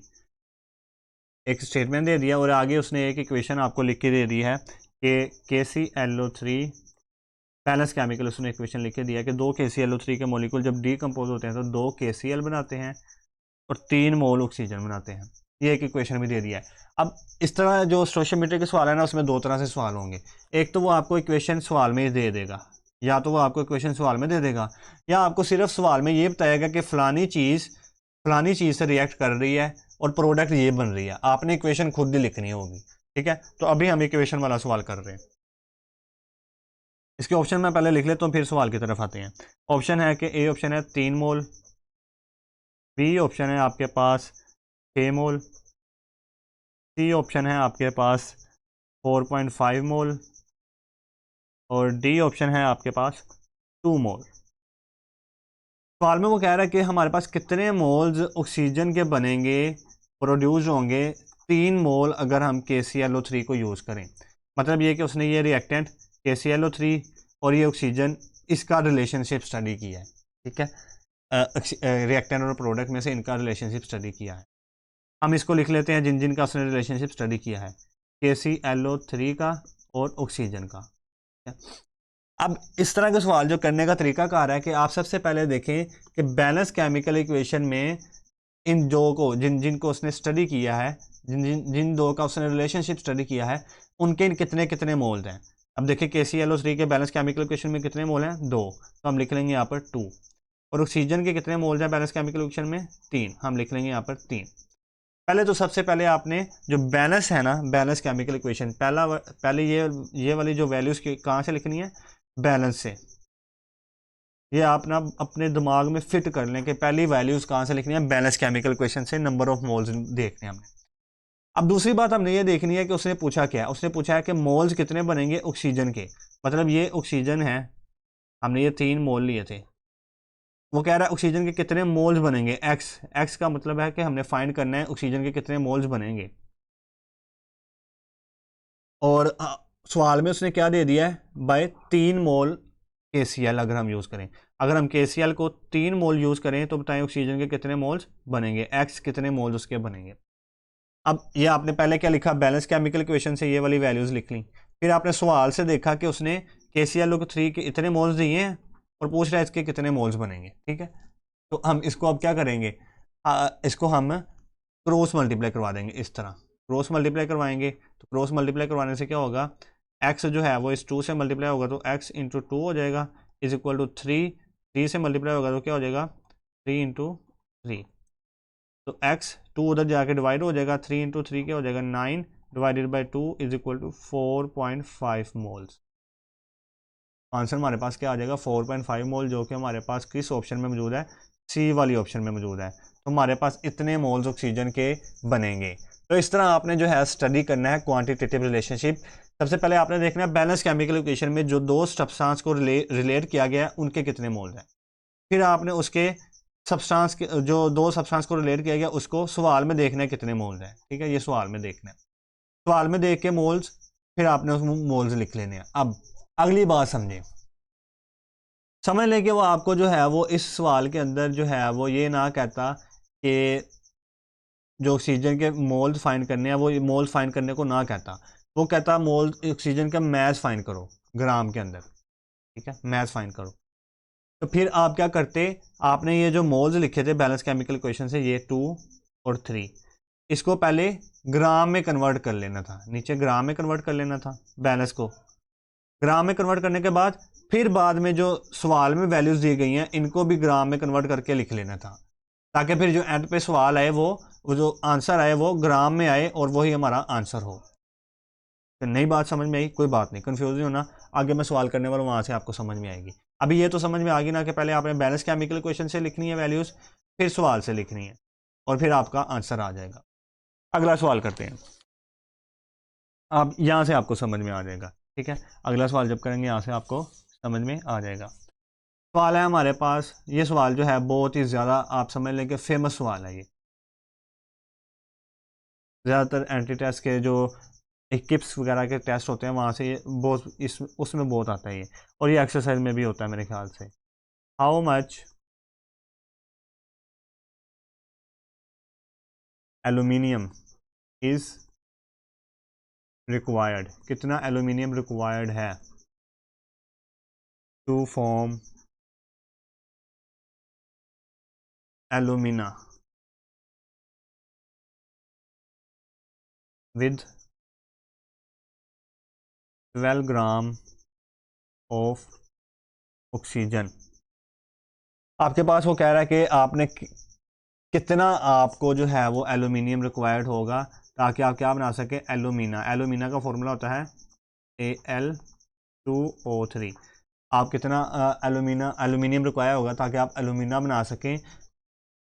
एक स्टेटमेंट दे दिया और आगे उसने एक इक्वेशन आपको लिख के दे दी है कि KClO3 बैलेंस केमिकल, उसने इक्वेशन लिख के दिया कि 2 KClO3 के मॉलिक्यूल जब डीकम्पोज होते हैं तो 2 KCl बनाते हैं और 3 मोल ऑक्सीजन बनाते हैं। ये एक इक्वेशन भी दे दिया है। अब इस तरह जो स्टोइचियोमेट्री के सवाल है ना उसमें दो तरह से सवाल होंगे। एक तो वो आपको इक्वेशन सवाल में ही दे देगा, या तो वो आपको इक्वेशन सवाल में दे देगा, या आपको सिर्फ सवाल में ये बताएगा कि फलानी चीज़ से रिएक्ट कर रही है और प्रोडक्ट ये बन रही है, आपने इक्वेशन खुद ही लिखनी होगी, ठीक है। तो अभी हम इक्वेशन वाला सवाल कर रहे हैं। इसके ऑप्शन मैं पहले लिख लेता हूँ फिर सवाल की तरफ आते हैं। ऑप्शन है कि ए ऑप्शन है 3 मोल, बी ऑप्शन है आपके पास 6 मोल, सी ऑप्शन है आपके पास 4.5 मोल और डी ऑप्शन है आपके पास 2 मोल। सवाल में वो कह रहा है कि हमारे पास कितने मोल्स ऑक्सीजन के बनेंगे, प्रोड्यूस होंगे 3 मोल अगर हम KClO3 को यूज़ करें। मतलब ये कि उसने ये रिएक्टेंट KClO3 और ये ऑक्सीजन, इसका रिलेशनशिप स्टडी किया है। ठीक है, रिएक्टेंट और प्रोडक्ट में से इनका रिलेशनशिप स्टडी किया है। हम इसको लिख लेते हैं जिन जिन का उसने रिलेशनशिप स्टडी किया है, KClO3 का और ऑक्सीजन का। अब इस तरह के सवाल जो करने का तरीका कार है कि आप सबसे पहले देखें कि बैलेंस केमिकल इक्वेशन में इन दो को जिनको उसने स्टडी किया है, जिन दो का उसने रिलेशनशिप स्टडी किया है, उनके कितने कितने मोल्स हैं। अब देखिए KClO3 के बैलेंस केमिकल इक्वेशन में कितने मोल हैं, 2, तो हम लिख लेंगे यहाँ पर 2। और ऑक्सीजन के कितने मोल्स हैं बैलेंस केमिकल इक्वेशन में, 3, हम लिख लेंगे यहाँ पर 3। पहले तो सबसे पहले आपने जो बैलेंस है ना, बैलेंस केमिकल इक्वेशन, पहले ये वाली जो वैल्यूज कहाँ से लिखनी है, बैलेंस से। ये आप ना अपने दिमाग में फिट कर लें कि पहली वैल्यूज कहाँ से लिखनी है, बैलेंस केमिकल इक्वेशन से नंबर ऑफ मोल्स देखने हमने। अब दूसरी बात हमने ये देखनी है कि उसने पूछा क्या है, उसने पूछा है कि मोल्स कितने बनेंगे ऑक्सीजन के। मतलब ये ऑक्सीजन है, हमने ये 3 मोल लिए थे, वो कह रहा है ऑक्सीजन के कितने मोल्स बनेंगे, एक्स का मतलब है कि हमने फाइंड करना है ऑक्सीजन के कितने मोल्स बनेंगे। और सवाल में उसने क्या दे दिया है, बाय 3 मोल KCl अगर हम यूज़ करें। अगर हम KCl को 3 मोल यूज़ करें तो बताएं ऑक्सीजन के कितने मोल्स बनेंगे, एक्स कितने मोल्स उसके बनेंगे। अब ये आपने पहले क्या लिखा, बैलेंस केमिकल इक्वेशन से ये वाली वैल्यूज़ लिख ली। फिर आपने सवाल से देखा कि उसने KClO3 के इतने मोल्स दिए हैं और पूछ रहा है इसके कितने मोल्स बनेंगे। ठीक है, तो हम इसको अब क्या करेंगे, इसको हम क्रॉस मल्टीप्लाई करवा देंगे। इस तरह क्रॉस मल्टीप्लाई करवाएंगे तो क्रॉस मल्टीप्लाई करवाने से क्या होगा, x जो है वो इस 2 से मल्टीप्लाई होगा तो x इंटू 2 हो जाएगा, इज इक्वल टू 3 से मल्टीप्लाई होगा तो क्या हो जाएगा, 3 इंटू 3। तो x 2 उधर जाके डिवाइड हो जाएगा, 3 इंटू 3 क्या हो जाएगा, 9 divided by 2 is equal to 4.5 moles. Answer हमारे पास क्या आ जाएगा, 4.5 मोल, जो कि हमारे पास किस ऑप्शन में मौजूद है, सी वाली ऑप्शन में मौजूद है। तो हमारे पास इतने मोल्स ऑक्सीजन के बनेंगे। तो इस तरह आपने जो है स्टडी करना है क्वांटिटेटिव रिलेशनशिप। सबसे पहले आपने देखना है बैलेंस केमिकल इक्वेशन में जो 2 सब्सटेंस को रिलेट किया गया है उनके कितने मोल्स हैं। फिर आपने उसके सब्सटेंस के जो 2 सब्सटेंस को रिलेट किया गया उसको सवाल में देखना है कितने मोल्स हैं। ठीक है, ये सवाल में देखना है, सवाल में देख के मोल्स, फिर आपने उस मोल्स लिख लेने हैं। अब अगली बात समझें, समझ लें कि वो आपको जो है वो इस सवाल के अंदर जो है वो ये ना कहता कि जो ऑक्सीजन के मोल्स फाइंड करने हैं, वो मोल्स फाइंड करने को ना कहता, वो कहता मोल ऑक्सीजन का मैस फाइंड करो ग्राम के अंदर। ठीक है, मैस फाइंड करो। तो फिर आप क्या करते, आपने ये जो मोल्स लिखे थे बैलेंस केमिकल इक्वेशन से, ये 2 और 3, इसको पहले ग्राम में कन्वर्ट कर लेना था, नीचे ग्राम में कन्वर्ट कर लेना था, बैलेंस को ग्राम में कन्वर्ट करने के बाद फिर बाद में जो सवाल में वैल्यूज दी गई हैं इनको भी ग्राम में कन्वर्ट करके लिख लेना था, ताकि फिर जो एंड पे सवाल आए वो जो आंसर आए वो ग्राम में आए और वही हमारा आंसर हो। तो नई बात समझ में आई, कोई बात नहीं, कंफ्यूज नहीं होना, आगे मैं सवाल करने वाला वहाँ से आपको समझ में आएगी। अभी ये तो समझ में आ गई ना कि पहले आपने बैलेंस केमिकल इक्वेशन से लिखनी है वैल्यूज़, फिर सवाल से लिखनी है और फिर आपका आंसर आ जाएगा। अगला सवाल करते हैं, आप यहाँ से आपको समझ में आ जाएगा। ठीक है, अगला सवाल जब करेंगे यहाँ से आपको समझ में आ जाएगा। सवाल है हमारे पास, ये सवाल जो है बहुत ही ज़्यादा आप समझ लें कि फेमस सवाल है। ये ज़्यादातर एंटी टेस्ट के जो किप्स वगैरह के टेस्ट होते हैं वहाँ से ये बहुत उसमें बहुत आता है ये, और ये एक्सरसाइज में भी होता है मेरे ख्याल से। How much aluminium is required, कितना एल्यूमिनियम रिक्वायर्ड है to form alumina with 12 gram of oxygen. आपके पास वो कह रहा है कि आपने कितना आपको जो है वो एल्यूमिनियम रिक्वायर्ड होगा ताकि आप क्या बना सके, एल्यूमिना। एल्यूमिना का फॉर्मूला होता है Al2O3। आप कितना एल्यूमिनियम रिक्वायर होगा ताकि आप एल्यूमिना बना सकें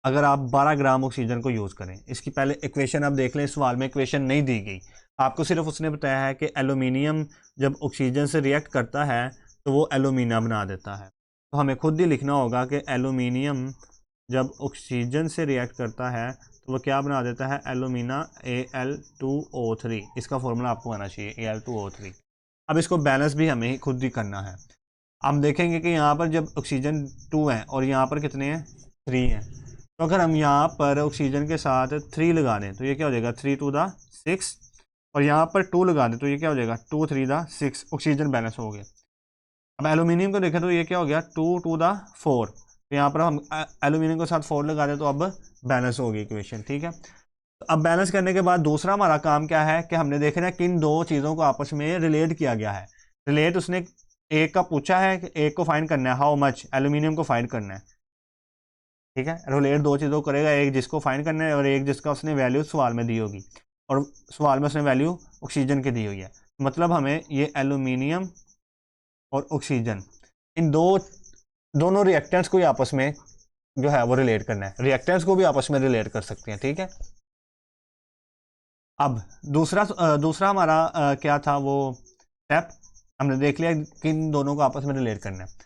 अगर आप 12 ग्राम ऑक्सीजन को यूज़ करें। इसकी पहले इक्वेशन आप देख लें, सवाल में इक्वेशन नहीं दी गई, आपको सिर्फ उसने बताया है कि एलुमिनियम जब ऑक्सीजन से रिएक्ट करता है तो वो एलुमिना बना देता है। तो हमें खुद ही लिखना होगा कि एलुमिनियम जब ऑक्सीजन से रिएक्ट करता है तो वो क्या बना देता है, एलुमिना Al2O3। इसका फॉर्मूला आपको आना चाहिए Al2O3। अब इसको बैलेंस भी हमें खुद ही करना है। हम देखेंगे कि यहाँ पर जब ऑक्सीजन 2 है और यहाँ पर कितने हैं, 3 हैं, तो अगर हम यहाँ पर ऑक्सीजन के साथ 3 लगा दें तो ये क्या हो जाएगा, 3 टू द 6, और यहाँ पर 2 लगा दें तो ये क्या हो जाएगा, 2 3 द 6, ऑक्सीजन बैलेंस हो गया। अब एलुमिनियम को देखें तो ये क्या हो गया, 2 टू द 4, तो यहाँ पर हम एलुमिनियम के साथ 4 लगा दें तो अब बैलेंस हो गई इक्वेशन। ठीक है, तो अब बैलेंस करने के बाद दूसरा हमारा काम क्या है कि हमने देखना है किन दो चीज़ों को आपस में रिलेट किया गया है। रिलेट उसने एक का पूछा है कि एक को फाइंड करना है, हाउ मच, एलुमिनियम को फाइंड करना है। ठीक है, रिलेट दो चीज़ों को करेगा, एक जिसको फाइंड करना है और एक जिसका उसने वैल्यू सवाल में दी होगी, और सवाल में उसने वैल्यू ऑक्सीजन की दी हुई है। मतलब हमें ये एलुमिनियम और ऑक्सीजन, इन दोनों रिएक्टेंट्स को ही आपस में जो है वो रिलेट करना है। रिएक्टेंट्स को भी आपस में रिलेट कर सकते हैं। ठीक है, अब दूसरा हमारा क्या था वो स्टेप, हमने देख लिया कि इन दोनों को आपस में रिलेट करना है।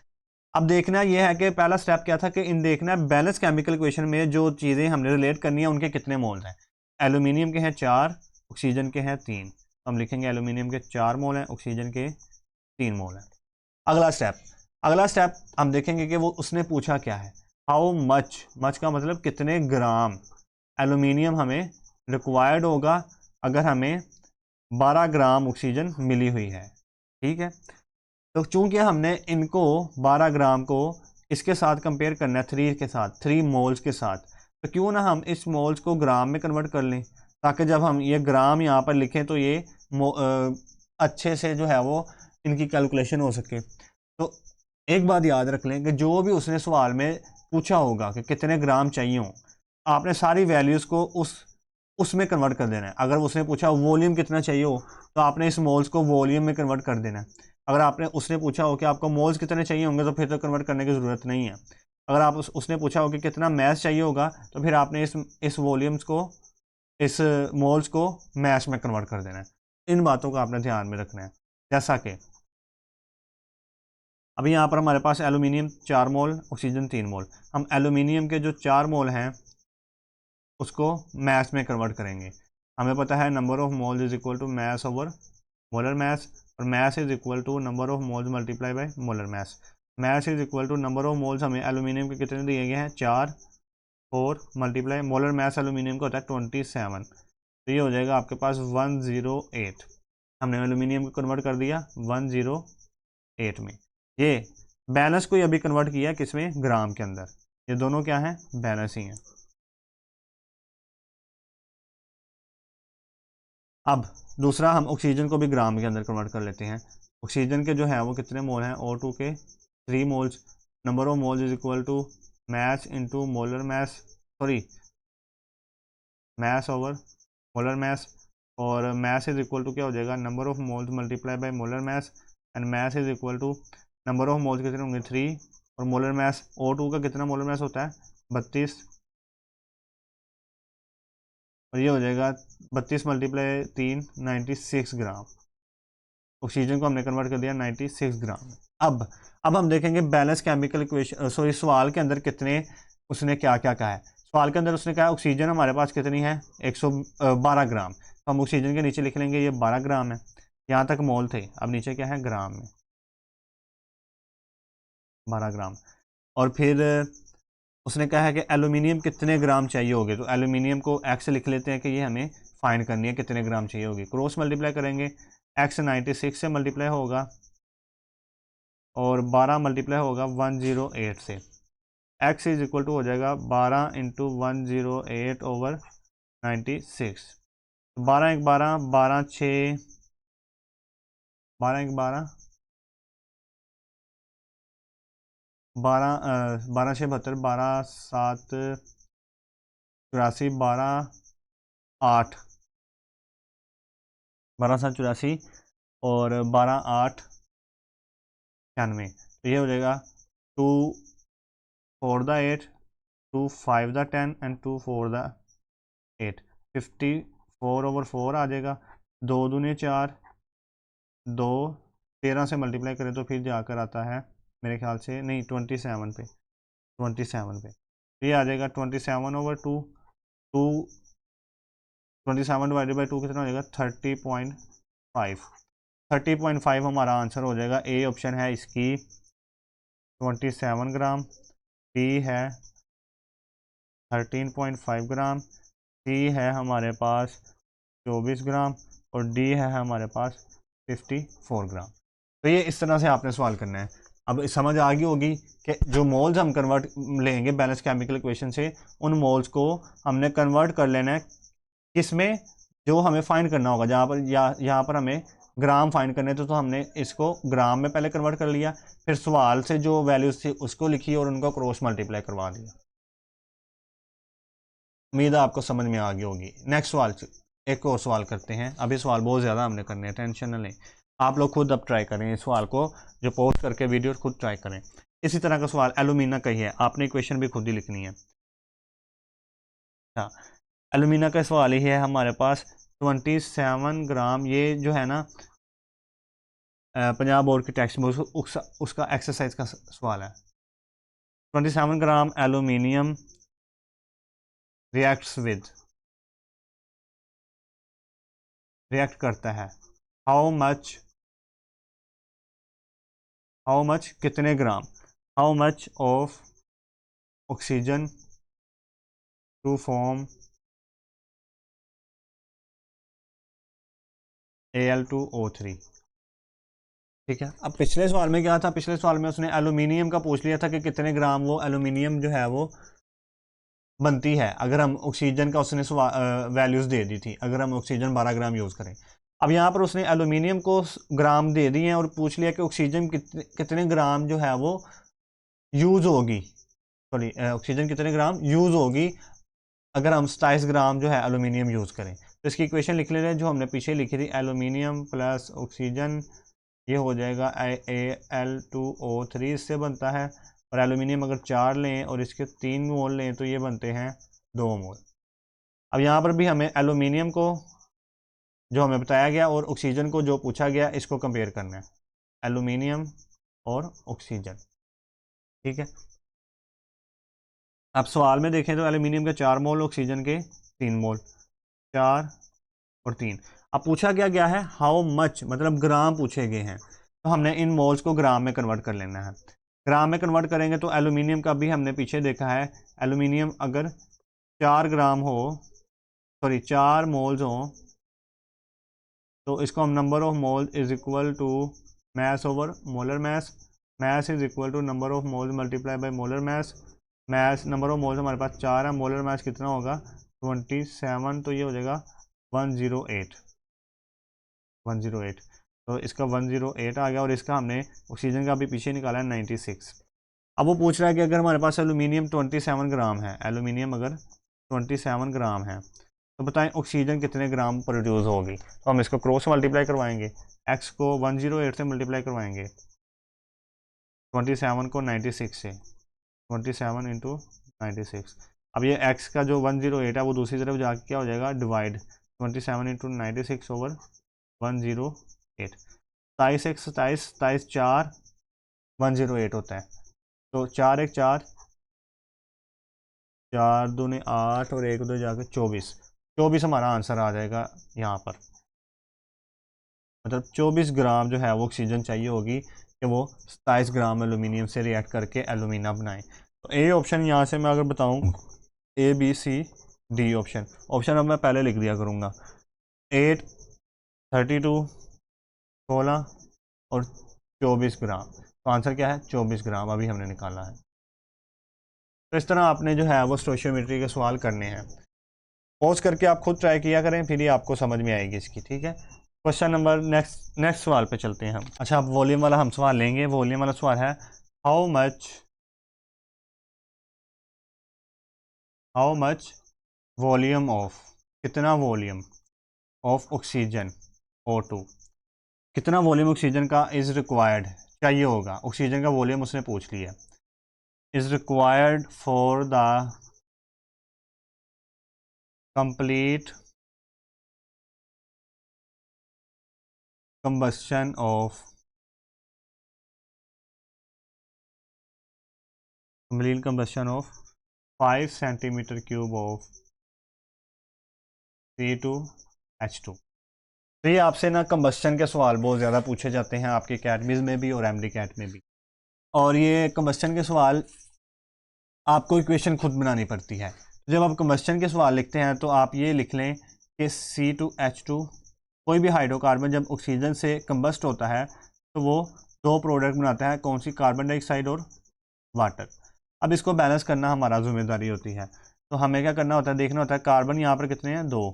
अब देखना यह है कि पहला स्टेप क्या था कि इन देखना है बैलेंस केमिकल इक्वेशन में जो चीज़ें हमने रिलेट करनी है उनके कितने मोल्स हैं। एल्यूमिनियम के हैं 4, ऑक्सीजन के हैं 3, तो हम लिखेंगे एल्यूमिनियम के 4 मोल हैं, ऑक्सीजन के 3 मोल हैं। अगला स्टेप हम देखेंगे कि वो उसने पूछा क्या है, हाउ मच का मतलब कितने ग्राम एल्यूमिनियम हमें रिक्वायर्ड होगा अगर हमें 12 ग्राम ऑक्सीजन मिली हुई है। ठीक है, तो चूंकि हमने इनको 12 ग्राम को इसके साथ कंपेयर करना है 3 के साथ, 3 मोल्स के साथ, तो क्यों ना हम इस मोल्स को ग्राम में कन्वर्ट कर लें, ताकि जब हम ये ग्राम यहाँ पर लिखें तो ये अच्छे से जो है वो इनकी कैलकुलेशन हो सके। तो एक बात याद रख लें कि जो भी उसने सवाल में पूछा होगा कि कितने ग्राम चाहिए हो, आपने सारी वैल्यूज़ को उसमें कन्वर्ट कर देना है। अगर उसने पूछा वॉल्यूम कितना चाहिए हो तो आपने इस मोल्स को वॉल्यूम में कन्वर्ट कर देना है। अगर उसने पूछा हो कि आपको मोल्स कितने चाहिए होंगे तो फिर तो कन्वर्ट करने की ज़रूरत नहीं है। अगर उसने पूछा हो कि कितना मैस चाहिए होगा तो फिर आपने इस वॉल्यूम्स को, इस मोल्स को मैस में कन्वर्ट कर देना है। इन बातों को आपने ध्यान में रखना है। जैसा कि अभी यहाँ पर हमारे पास एल्यूमिनियम 4 मोल, ऑक्सीजन 3 मोल, हम एल्यूमिनियम के जो 4 मोल हैं उसको मैस में कन्वर्ट करेंगे। हमें पता है number of moles is equal to mass over molar mass, और mass is equal to number of moles multiply by molar mass. Mass is equal to number of moles हमें एल्यूमिनियम के कितने दिए गए हैं, 4, 4 मल्टीप्लाई मोलर मैस एल्यूमिनियम का होता है 27, तो ये हो जाएगा आपके पास 108। हमने एल्यूमिनियम को कन्वर्ट कर दिया 108 में। ये बैलेंस को अभी कन्वर्ट किया किसमें, ग्राम के अंदर। ये दोनों क्या हैं, बैलेंस ही हैं। अब दूसरा हम ऑक्सीजन को भी ग्राम के अंदर कन्वर्ट कर लेते हैं। ऑक्सीजन के जो है वो कितने मोल हैं, O2 के 3 moles, number of moles is equal to mass into molar mass, sorry mass over molar mass, और मैस इज इक्वल टू क्या हो जाएगा, number of moles multiply by molar mass, and mass is equal to number of moles कितने होंगे 3, और molar mass O2 का कितना molar mass होता है 32, और ये हो जाएगा 32 मल्टीप्लाई 3 96 ग्राम। ऑक्सीजन को हमने कन्वर्ट कर दिया 96 ग्राम। अब हम देखेंगे बैलेंस केमिकल इक्वेशन, सॉरी सवाल के अंदर कितने उसने क्या क्या कहा है। सवाल के अंदर उसने कहा ऑक्सीजन हमारे पास कितनी है 112 ग्राम, तो हम ऑक्सीजन के नीचे लिख लेंगे ये 12 ग्राम है। यहाँ तक मोल थे, अब नीचे क्या है ग्राम में 12 ग्राम। और फिर उसने कहा है कि एल्यूमिनियम कितने ग्राम चाहिए होगे, तो एल्यूमिनियम को एक्स लिख लेते हैं कि ये हमें फाइंड करनी है कितने ग्राम चाहिए होगी। क्रॉस मल्टीप्लाई करेंगे, एक्स 96 से मल्टीप्लाई होगा और 12 मल्टीप्लाई होगा 108 से। एक्स इज इक्वल टू हो जाएगा 12 इंटू 108 ओवर 96, 12 एक 12, 12 6, 12 एक 12, 12 6 72, 12 7 84, 12 8, 12 7 84 और 12 8 96, तो ये हो जाएगा 2 4 द 8 2 5 द 10 एंड 2 4 द 8, 54/4 आ जाएगा। 2 दूनी 4, 2 13 से मल्टीप्लाई करें तो फिर जाकर आता है मेरे ख्याल से, नहीं 27 पे, 27 पे ये आ जाएगा 27/2, 2 27 डिवाइडेड बाई 2 कितना हो जाएगा 30.5। 30.5 हमारा आंसर हो जाएगा। ए ऑप्शन है इसकी 27 ग्राम, बी है 13.5 ग्राम, सी है हमारे पास 24 ग्राम और डी है हमारे पास 54 ग्राम। तो ये इस तरह से आपने सवाल करना है। अब समझ आ गई होगी कि जो मोल्स हम कन्वर्ट लेंगे बैलेंस केमिकल इक्वेशन से, उन मोल्स को हमने कन्वर्ट कर लेना है किसमें, जो हमें फाइंड करना होगा। जहाँ पर यहाँ पर हमें ग्राम फाइंड करने थे तो हमने इसको ग्राम में पहले कन्वर्ट कर लिया, फिर सवाल से जो वैल्यूज थी उसको लिखी और उनको क्रॉस मल्टीप्लाई करवा दिया। उम्मीद है आपको समझ में आ गई होगी। नेक्स्ट सवाल, एक और सवाल करते हैं। अभी सवाल बहुत ज़्यादा हमने करने हैं, टेंशन न लें। आप लोग खुद अब ट्राई करें इस सवाल को, जो पोस्ट करके वीडियो खुद ट्राई करें। इसी तरह का सवाल एलुमिना का ही है, आपने इक्वेशन भी खुद ही लिखनी है। अच्छा, एलुमिना का सवाल ही है हमारे पास 27 ग्राम। ये जो है ना पंजाब बोर्ड की टेक्स्ट बुक उसका एक्सरसाइज का सवाल है। 27 ग्राम एलुमिनियम रिएक्ट करता है, हाउ मच कितने gram, how much of oxygen to form Al2O3। ठीक है, अब पिछले सवाल में क्या था, पिछले सवाल में उसने एल्यूमिनियम का पूछ लिया था कि कितने ग्राम वो एल्यूमिनियम जो है वो बनती है अगर हम ऑक्सीजन का, उसने वैल्यूज़ दे दी थी अगर हम ऑक्सीजन 12 ग्राम यूज़ करें। अब यहाँ पर उसने एल्यूमिनियम को ग्राम दे दिए हैं और पूछ लिया कि ऑक्सीजन कितने ग्राम जो है वो यूज़ होगी, सॉरी ऑक्सीजन कितने ग्राम यूज़ होगी अगर हम 27 ग्राम जो है एल्यूमिनियम यूज़ करें। तो इसकी इक्वेशन लिख ले रहे हैं जो हमने पीछे लिखी थी, एल्यूमिनियम प्लस ऑक्सीजन, ये हो जाएगा Al2O3 इससे बनता है। और एल्यूमिनियम अगर 4 लें और इसके 3 मोल लें तो ये बनते हैं 2 मोल। अब यहाँ पर भी हमें एल्यूमिनियम को जो हमें बताया गया और ऑक्सीजन को जो पूछा गया इसको कंपेयर करना है, एल्यूमिनियम और ऑक्सीजन। ठीक है, अब सवाल में देखें तो एल्यूमिनियम के 4 मोल, ऑक्सीजन के 3 मोल, 4 और 3। अब पूछा गया है हाउ मच, मतलब ग्राम पूछे गए हैं, तो हमने इन मोल्स को ग्राम में कन्वर्ट कर लेना है। ग्राम में कन्वर्ट करेंगे तो एल्यूमिनियम का भी हमने पीछे देखा है, एल्यूमिनियम अगर 4 ग्राम हो, सॉरी 4 मोल्स हो, तो इसको हम number of mole is equal to mass over molar mass, mass is equal to number of moles multiply by molar mass, mass number of moles हमारे पास 4 है, मोलर मैस कितना होगा 27, तो ये हो जाएगा 108। तो इसका 108 आ गया और इसका हमने ऑक्सीजन का भी पीछे निकाला है 96। अब वो पूछ रहा है कि अगर हमारे पास एल्यूमिनियम 27 ग्राम है, एल्यूमिनियम अगर 27 ग्राम है तो बताएं ऑक्सीजन कितने ग्राम प्रोड्यूस होगी। तो हम इसको क्रॉस मल्टीप्लाई करवाएंगे, एक्स को 108 से मल्टीप्लाई करवाएंगे, 27 को 96 से, 27 इंटू 96। अब ये एक्स का जो 108 है वो दूसरी तरफ जाके क्या हो जाएगा डिवाइड, 27 इंटू 96 ओवर 108, 27 एक 27, 27 4 108 होता है। तो 4 एक 4, 4 दूनी 8 और 1 2 जाकर 24 हमारा आंसर आ जाएगा यहाँ पर। मतलब 24 ग्राम जो है वो ऑक्सीजन चाहिए होगी कि वो 27 ग्राम एल्यूमिनियम से रिएक्ट करके एल्यूमिना बनाएं। तो ए ऑप्शन यहाँ से मैं अगर बताऊँ ABCD ऑप्शन अब मैं पहले लिख दिया करूँगा, 8 32 16 और 24 ग्राम। तो आंसर क्या है 24 ग्राम अभी हमने निकाला है। तो इस तरह आपने जो है वो स्टोइशियोमेट्री के सवाल करने हैं, पॉज करके आप खुद ट्राई किया करें, फिर ही आपको समझ में आएगी इसकी। ठीक है, क्वेश्चन नंबर नेक्स्ट सवाल पे चलते हैं हम। अच्छा, अब वॉल्यूम वाला हम सवाल लेंगे। वॉल्यूम वाला सवाल है हाउ मच वॉल्यूम ऑफ, कितना वॉल्यूम ऑफ ऑक्सीजन O2, कितना वॉल्यूम ऑक्सीजन का इज रिक्वायर्ड चाहिए होगा। ऑक्सीजन का वॉल्यूम उसने पूछ लिया। is required for the complete combustion of 5 centimeter cube of C2H2। तो ये आपसे ना कंबस्शन के सवाल बहुत ज़्यादा पूछे जाते हैं आपके कैटमीज में भी और एमडी कैट में भी। और ये कंबस्शन के सवाल आपको इक्वेशन खुद बनानी पड़ती है। जब आप कंबस्शन के सवाल लिखते हैं तो आप ये लिख लें कि C2H2, कोई भी हाइड्रोकार्बन जब ऑक्सीजन से कंबस्ट होता है तो वो दो प्रोडक्ट बनाता है, कौन सी, कार्बन डाइऑक्साइड और वाटर। अब इसको बैलेंस करना हमारा जिम्मेदारी होती है। तो हमें क्या करना होता है, देखना होता है कार्बन यहाँ पर कितने हैं, 2,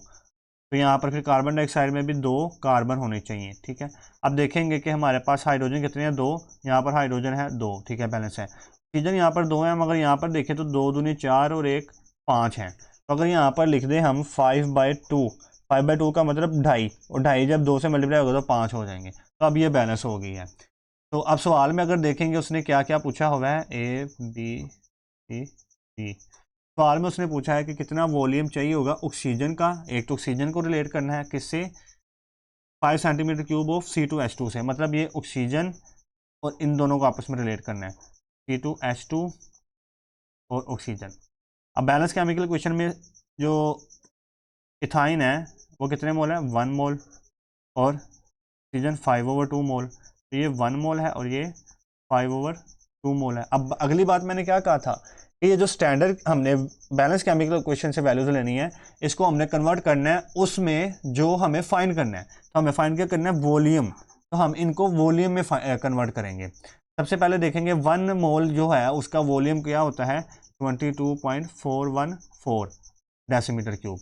तो यहाँ पर फिर कार्बन डाइऑक्साइड में भी 2 कार्बन होने चाहिए, ठीक है। अब देखेंगे कि हमारे पास हाइड्रोजन कितने हैं, 2, यहाँ पर हाइड्रोजन है 2, ठीक है, बैलेंस है। ऑक्सीजन यहाँ पर 2 है, मगर यहाँ पर देखें तो 2 दूनी 4 और 1 5 है। तो अगर यहाँ पर लिख दें हम 5/2, 5/2 का मतलब 2.5, और 2.5 जब 2 से मल्टीप्लाई होगा तो 5 हो जाएंगे। तो अब ये बैलेंस हो गई है। तो अब सवाल में अगर देखेंगे उसने क्या क्या पूछा हुआ है, A B C D। सवाल में उसने पूछा है कि कितना वॉल्यूम चाहिए होगा ऑक्सीजन का। एक तो ऑक्सीजन को रिलेट करना है किससे, 5 सेंटीमीटर क्यूब ऑफ C2H2 से, मतलब ये ऑक्सीजन और इन दोनों को आपस में रिलेट करना है, C2H2 और ऑक्सीजन। अब बैलेंस केमिकल इक्वेशन में जो इथाइन है वो कितने मोल है, 1 मोल, और ऑक्सीजन 5/2 मोल। तो ये 1 मोल है और ये 5/2 मोल है। अब अगली बात मैंने क्या कहा था कि ये जो स्टैंडर्ड हमने बैलेंस केमिकल इक्वेशन से वैल्यूज लेनी है, इसको हमने कन्वर्ट करना है उसमें जो हमें फाइंड करना है। तो हमें फाइंड क्या करना है, वॉल्यूम। तो हम इनको वॉल्यूम में कन्वर्ट करेंगे। सबसे पहले देखेंगे 1 मोल जो है उसका वॉल्यूम क्या होता है, 22.414 डेसीमीटर क्यूब।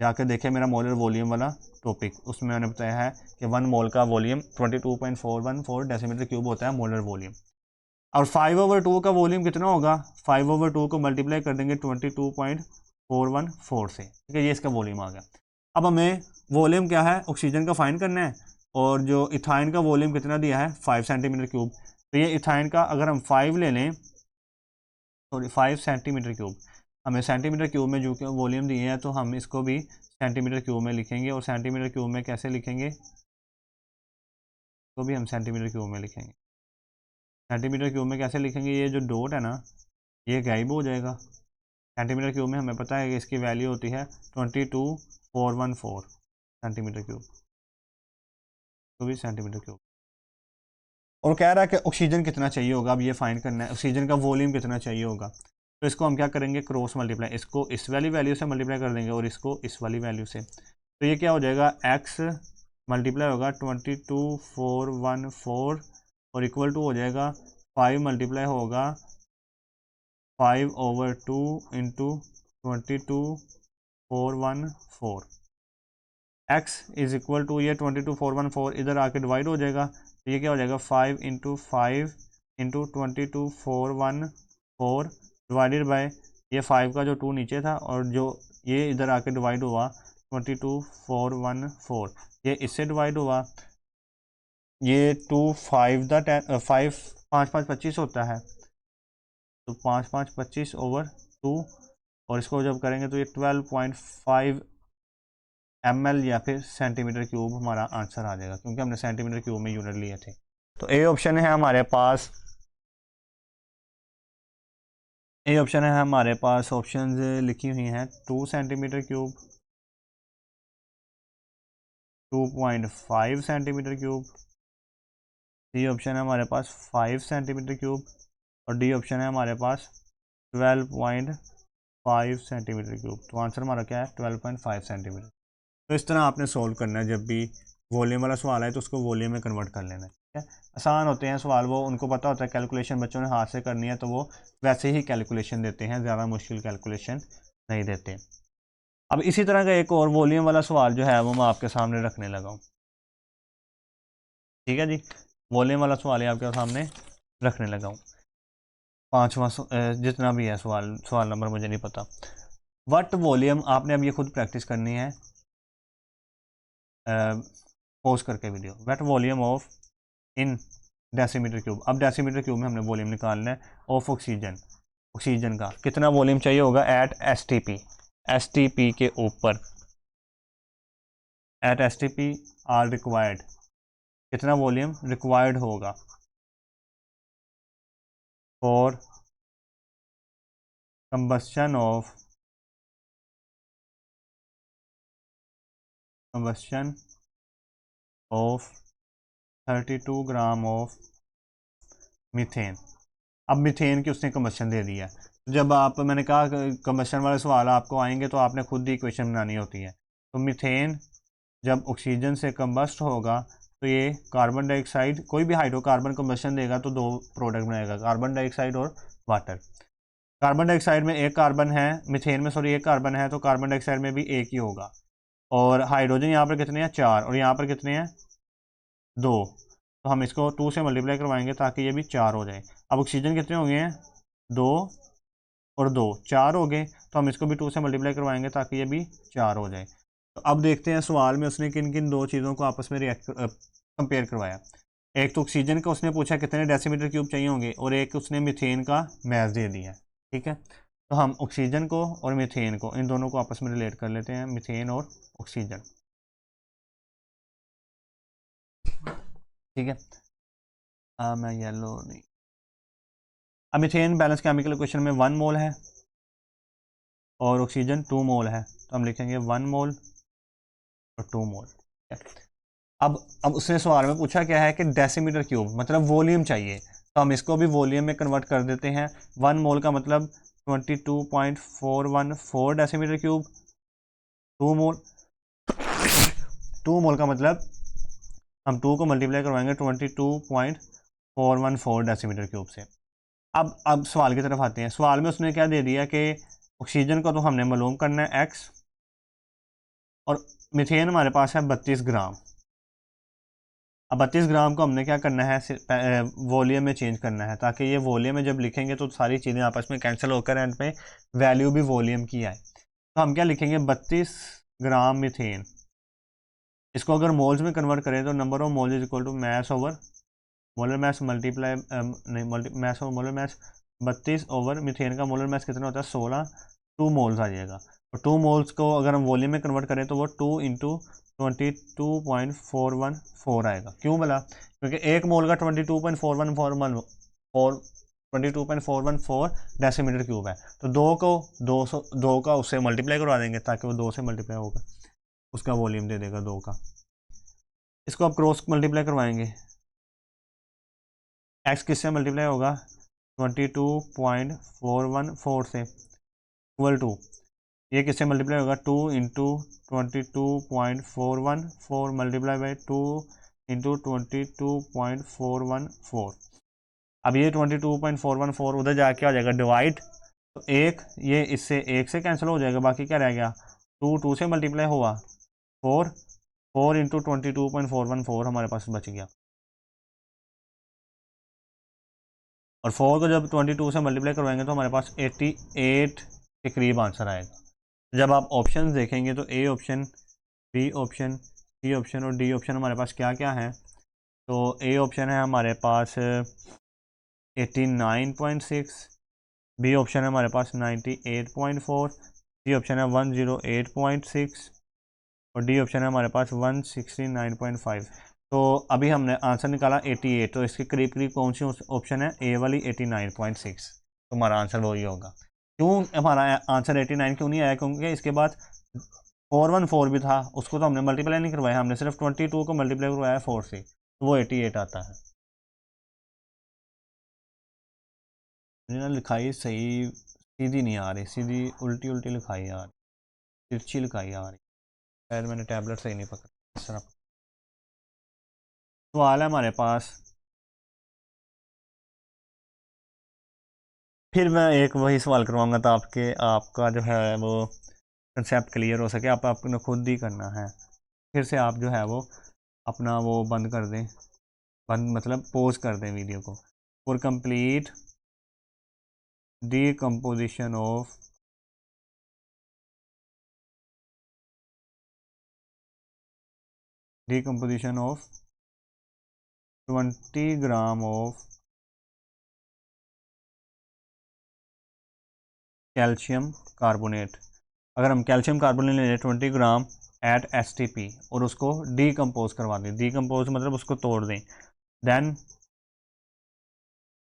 जाकर देखें मेरा मोलर वॉल्यूम वाला टॉपिक, उसमें मैंने बताया है कि 1 मोल का वॉल्यूम 22.414 डेसीमीटर क्यूब होता है मोलर वॉल्यूम। और 5/2 का वॉल्यूम कितना होगा, 5/2 को मल्टीप्लाई कर देंगे 22.414 से, ठीक है, ये इसका वॉल्यूम आ गया। अब हमें वॉल्यूम क्या है ऑक्सीजन का फाइंड करना है, और जो इथाइन का वॉल्यूम कितना दिया है, 5 सेंटीमीटर क्यूब। तो ये इथाइन का अगर हम 5 ले लें, सॉरी 5 सेंटीमीटर क्यूब, हमें सेंटीमीटर क्यूब में जो कि वॉल्यूम दिए हैं तो हम इसको भी सेंटीमीटर क्यूब में लिखेंगे। और सेंटीमीटर क्यूब में कैसे लिखेंगे, तो भी हम सेंटीमीटर क्यूब में लिखेंगे। सेंटीमीटर क्यूब में कैसे लिखेंगे, ये जो डॉट है ना ये गायब हो जाएगा। सेंटीमीटर क्यूब में हमें पता है कि इसकी वैल्यू होती है 22.414 सेंटीमीटर क्यूब, तो भी सेंटीमीटर क्यूब। और कह रहा है कि ऑक्सीजन कितना चाहिए होगा, अब ये फाइंड करना है ऑक्सीजन का वॉल्यूम कितना चाहिए होगा। तो इसको हम क्या करेंगे, क्रॉस मल्टीप्लाई, इसको इस वाली वैल्यू से मल्टीप्लाई कर देंगे और इसको इस वाली वैल्यू से। तो ये क्या हो जाएगा, x मल्टीप्लाई होगा 22.414 और इक्वल टू हो जाएगा 5 मल्टीप्लाई होगा 5/2 into 22.414। x is equal to, ये 22.414 इधर आके डिवाइड हो जाएगा, तो ये क्या हो जाएगा 5 इंटू 5 इंटू 22.414 डिवाइडेड बाय ये 5 का जो 2 नीचे था और जो ये इधर आके डिवाइड हुआ 22.414, ये इससे डिवाइड हुआ, ये 2 5 द 10 5 5 5 25 होता है, तो 5 5 25/2, और इसको जब करेंगे तो ये 12.5 ml या फिर सेंटीमीटर क्यूब हमारा आंसर आ जाएगा, क्योंकि हमने सेंटीमीटर क्यूब में यूनिट लिए थे। तो ए ऑप्शन है हमारे पास, ए ऑप्शन है हमारे पास, ऑप्शन लिखी हुई हैं 2 centimetre cube, 2.5 centimetre cube, C option है हमारे पास 5 सेंटीमीटर क्यूब, और डी ऑप्शन है हमारे पास 12.5 सेंटीमीटर क्यूब। तो आंसर हमारा क्या है, 12.5 सेंटीमीटर। तो इस तरह आपने सोल्व करना है, जब भी वॉल्यूम वाला सवाल है तो उसको वॉल्यूम में कन्वर्ट कर लेना है, ठीक है। आसान होते हैं सवाल, वो उनको पता होता है कैलकुलेशन बच्चों ने हाथ से करनी है तो वो वैसे ही कैलकुलेशन देते हैं, ज़्यादा मुश्किल कैलकुलेशन नहीं देते। अब इसी तरह का एक और वॉल्यूम वाला सवाल जो है वो मैं आपके सामने रखने लगा हूँ, ठीक है जी। वॉल्यूम वाला सवाल है आपके सामने रखने लगा हूँ, 5वां जितना भी है सवाल नंबर मुझे नहीं पता। वट वॉल्यूम, आपने अब ये खुद प्रैक्टिस करनी है पोज करके video. What volume of in decimetre cube, अब डेसीमीटर क्यूब में हमने वॉल्यूम निकालना है ऑफ ऑक्सीजन। ऑक्सीजन का कितना वॉल्यूम चाहिए होगा एट एसटीपी, एसटीपी के ऊपर, एट एसटीपी आर रिक्वायर्ड, कितना वॉल्यूम रिक्वायर्ड होगा for combustion of combustion of 32 gram of methane. अब मीथेन की उसने कंबस्शन दे दिया है। जब आप, मैंने कहा कंबस्शन वाले सवाल आपको आएंगे तो आपने खुद ही इक्वेशन बनानी होती है। तो मीथेन जब ऑक्सीजन से कंबस्ट होगा तो ये कार्बन डाइऑक्साइड, कोई भी हाइड्रोकार्बन कंबस्शन देगा तो दो प्रोडक्ट बनाएगा, कार्बन डाइऑक्साइड और वाटर। कार्बन डाइऑक्साइड में एक कार्बन है, मीथेन में सॉरी एक कार्बन है, तो कार्बन डाइऑक्साइड में भी एक ही होगा। और हाइड्रोजन यहाँ पर कितने हैं 4, और यहाँ पर कितने हैं 2, तो हम इसको 2 से मल्टीप्लाई करवाएंगे ताकि ये भी 4 हो जाए। अब ऑक्सीजन कितने हो गए हैं 2 और 2 4 हो गए, तो हम इसको भी 2 से मल्टीप्लाई करवाएंगे ताकि ये भी 4 हो जाए। तो अब देखते हैं सवाल में उसने किन किन दो चीज़ों को आपस में कंपेयर करवाया। एक तो ऑक्सीजन का उसने पूछा कितने डेसीमीटर क्यूब चाहिए होंगे, और एक उसने मीथेन का मैथ दे दिया। ठीक है, तो हम ऑक्सीजन को और मीथेन को, इन दोनों को आपस में रिलेट कर लेते हैं, मीथेन और ऑक्सीजन। ठीक है, मैं येलो नहीं, अब मीथेन बैलेंस केमिकल इक्वेशन में 1 मोल है और ऑक्सीजन 2 मोल है, तो हम लिखेंगे 1 मोल और 2 मोल। अब उसने सवाल में पूछा क्या है कि डेसीमीटर क्यूब मतलब वॉल्यूम चाहिए, तो हम इसको भी वॉल्यूम में कन्वर्ट कर देते हैं। 1 मोल का मतलब 22.414 डेसीमीटर क्यूब, 2 मोल 2 मोल का मतलब हम 2 को मल्टीप्लाई करवाएंगे 22.414 डेसीमीटर क्यूब से। अब सवाल की तरफ आते हैं। सवाल में उसने क्या दे दिया कि ऑक्सीजन को तो हमने मालूम करना है x, और मीथेन हमारे पास है 32 ग्राम। अब 32 ग्राम को हमने क्या करना है वॉल्यूम में चेंज करना है, ताकि ये वॉल्यूम में जब लिखेंगे तो सारी चीज़ें आपस में कैंसिल होकर एंड पे वैल्यू भी वॉल्यूम की आए। तो हम क्या लिखेंगे 32 ग्राम मीथेन, इसको अगर मोल्स में कन्वर्ट करें तो number of moles is equal to mass over molar mass multiply नहीं mass over molar mass, 32 over methane का मोलर मैस कितना होता है 16, 2 मोल्स आ जाएगा। और 2 मोल्स को अगर हम वॉल्यूम में कन्वर्ट करें तो वो 2 इंटू 22.414 आएगा। क्यों बोला, क्योंकि एक मोल का 22.414 डेसीमीटर क्यूब है, तो 2 का उससे मल्टीप्लाई करवा देंगे ताकि वो 2 से मल्टीप्लाई होगा, उसका वॉल्यूम दे देगा 2 का। इसको आप क्रॉस मल्टीप्लाई करवाएंगे, एक्स किससे मल्टीप्लाई होगा 22.414 से इक्वल टू, ये किससे मल्टीप्लाई होगा 2 इंटू 22.414 मल्टीप्लाई बाई 2 इंटू 22.414। अब ये 22.414 उधर जाके आ जाएगा डिवाइड, तो एक ये इससे एक से कैंसिल हो जाएगा, बाकी क्या रह गया 2 से मल्टीप्लाई हुआ 4 इंटू 22.414 हमारे पास बच गया, और 4 को जब 22 से मल्टीप्लाई करवाएंगे तो हमारे पास 88 के करीब आंसर आएगा। जब आप ऑप्शन देखेंगे तो A option, B option, C option और डी ऑप्शन हमारे पास क्या क्या है, तो ए ऑप्शन है हमारे पास 89.6, बी ऑप्शन है हमारे पास 98.4, सी ऑप्शन है 108.6 और डी ऑप्शन है हमारे पास 169.5। तो अभी हमने आंसर निकाला 88, तो इसके करीब करीब कौन सी ऑप्शन है, ए वाली 89.6, तो हमारा आंसर वही होगा। क्यों हमारा आंसर 89 क्यों नहीं आया, क्योंकि इसके बाद 414 भी था, उसको तो हमने मल्टीप्लाई नहीं करवाया, हमने सिर्फ 22 को मल्टीप्लाई करवाया 4 से, तो वो 88 आता है। ना लिखाई सही सीधी नहीं आ रही, सीधी उल्टी उल्टी लिखाई आ रही, तिरछी लिखाई आ रही, शायद मैंने टैबलेट सही नहीं पकड़ा। इस तरह सवाल है हमारे पास, फिर मैं एक वही सवाल करवाऊंगा तो आपका जो है वो कंसेप्ट क्लियर हो सके। आपने खुद ही करना है, फिर से आप जो है वो अपना वो बंद कर दें, बंद मतलब पॉज कर दें वीडियो को, for complete decomposition of decomposition of 20 gram of calcium carbonate. अगर हम कैल्शियम कार्बोनेट ले लें 20 ग्राम एट STP और उसको डीकम्पोज करवा दें, डीकम्पोज मतलब उसको तोड़ दें, then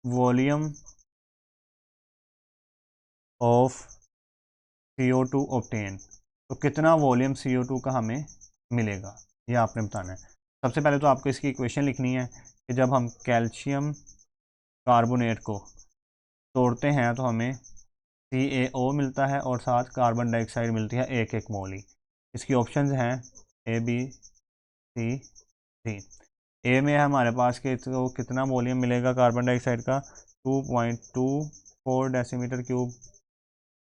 volume of CO2 obtain, तो कितना वॉल्यूम CO2 का हमें मिलेगा ये आपने बताना है। सबसे पहले तो आपको इसकी इक्वेशन लिखनी है कि जब हम कैल्शियम कार्बोनेट को तोड़ते हैं तो हमें CaO मिलता है और साथ कार्बन डाइऑक्साइड मिलती है 1-1 मोल ही। इसकी ऑप्शंस हैं A, B, C, D। ए में हमारे पास के तो कितना वॉल्यूम मिलेगा कार्बन डाइऑक्साइड का 2.24 डेसीमीटर क्यूब।